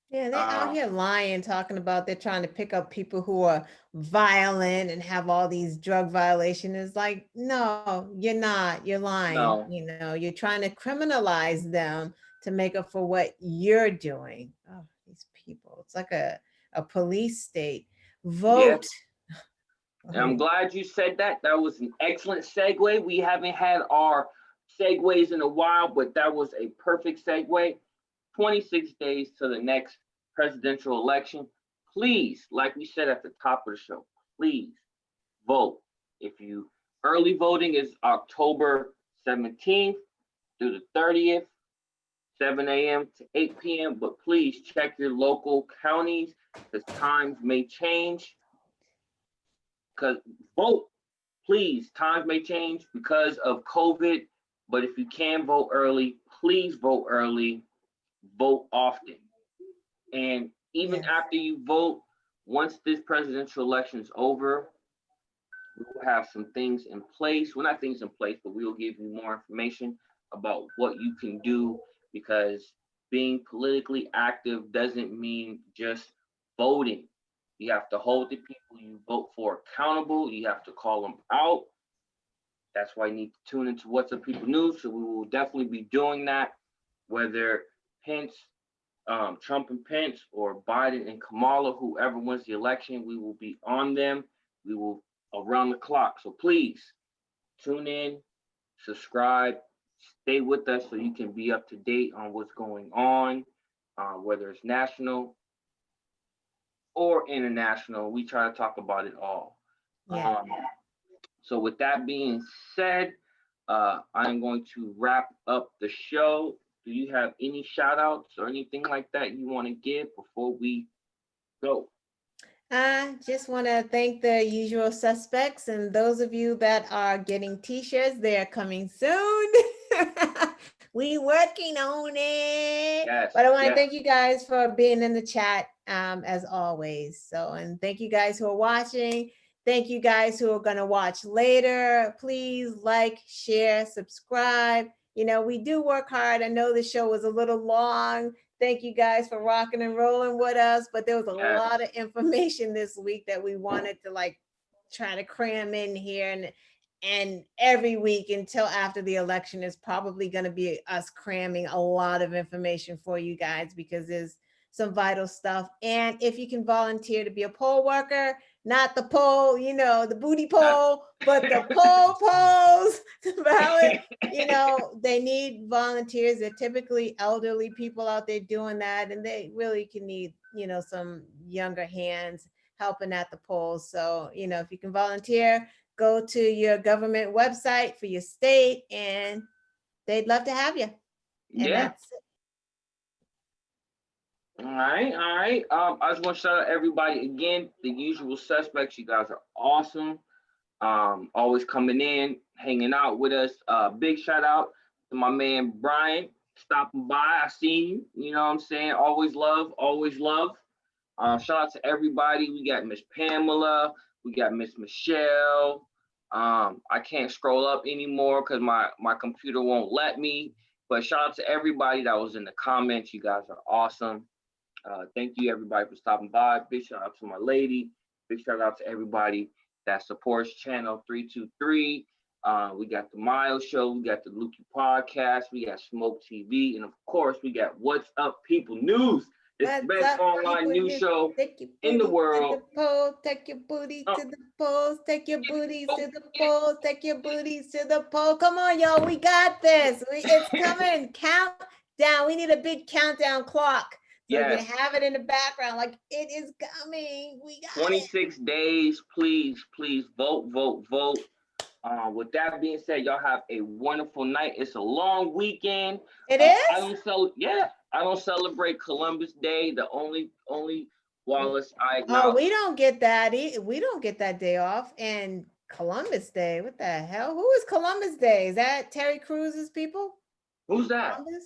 Yeah, they're out here lying, talking about they're trying to pick up people who are violent and have all these drug violations. It's like, no, you're not. You're lying. No. You're trying to criminalize them to make up for what you're doing. Oh, these people. It's like a police state. Vote. Yeah. And I'm glad you said that. That was an excellent segue. We haven't had our segues in a while, but that was a perfect segue. 26 days to the next presidential election. Please, like we said at the top of the show, please vote. Early voting is October 17th through the 30th, 7 a.m. to 8 p.m. But please check your local counties because times may change. Vote, please. Times may change because of COVID. But if you can vote early, please vote early. Vote often. And even after you vote, once this presidential election is over, we will have some things in place. Well, not things in place, but we will give you more information about what you can do, because being politically active doesn't mean just voting. You have to hold the people you vote for accountable. You have to call them out. That's why you need to tune into What's Up People News. So we will definitely be doing that, whether Pence, Trump and Pence, or Biden and Kamala, whoever wins the election, we will be on them. We will around the clock. So please tune in, subscribe, stay with us so you can be up to date on what's going on, whether it's national or international. We try to talk about it all. Yeah. So with that being said, I'm going to wrap up the show. Do you have any shout outs or anything like that you want to give before we go? I just want to thank the usual suspects and those of you that are getting t-shirts, they are coming soon. We working on it. Yes, But I want to yes, thank you guys for being in the chat as always. So, and thank you guys who are watching. Thank you guys who are going to watch later. Please like, share, subscribe. You know, we do work hard. I know the show was a little long. Thank you guys for rocking and rolling with us. But there was a yes. lot of information this week that we wanted to like try to cram in here. And every week until after the election is probably going to be us cramming a lot of information for you guys because there's some vital stuff. And if you can volunteer to be a poll worker, not the poll, you know, the booty poll, but the poll polls to ballot, you know, they need volunteers. They're typically elderly people out there doing that, and they really can need, you know, some younger hands helping at the polls. So, you know, if you can volunteer, go to your government website for your state, and they'd love to have you. And Yeah. that's it. All right, all right. I just want to shout out everybody again. The usual suspects. You guys are awesome. Always coming in, hanging out with us. Big shout out to my man Brian stopping by. I seen you. You know what I'm saying? Always love, always love. Shout out to everybody. We got Miss Pamela. We got Miss Michelle. I can't scroll up anymore because my computer won't let me. But shout out to everybody that was in the comments. You guys are awesome. Thank you everybody for stopping by. Big shout out to my lady. Big shout out to everybody that supports Channel 323. We got the Miles Show. We got the Lukey Podcast. We got Smoke TV. And of course, we got What's Up People News. It's the What's best up, online people? news show Take your in the booty world. to the polls, take your booty to the polls, take your booties to the polls, take your booties to the poll. Come on, y'all, we got this. It's coming. Countdown. We need a big countdown clock. So Yes. you have it in the background, like it is coming. We got 26 days. Please, please vote, vote, vote. With that being said, y'all have a wonderful night. It's a long weekend. it. It I is? I don't celebrate Columbus Day. The only Wallace I Oh, acknowledge. we don't get that. We don't get that day off. And Columbus Day, what the hell? Who is Columbus Day? Is that Terry Cruz's people? Who's that? Columbus?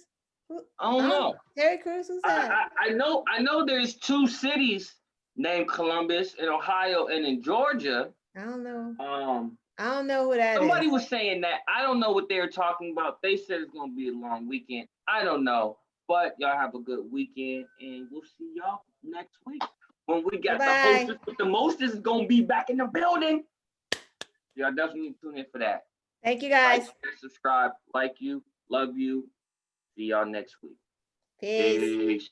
I don't know. Terry Crews, who's that? I know there's two cities named Columbus in Ohio and in Georgia. I don't know. Um, I don't know who that somebody is. was saying that. I don't know what they're talking about. They said it's gonna be a long weekend. I don't know. But y'all have a good weekend, and we'll see y'all next week when we got the hostess with the mostest is gonna be back in the building. Y'all definitely tune in for that. Thank you, guys. Like, subscribe, like you, love you. See y'all next week. Peace. Peace.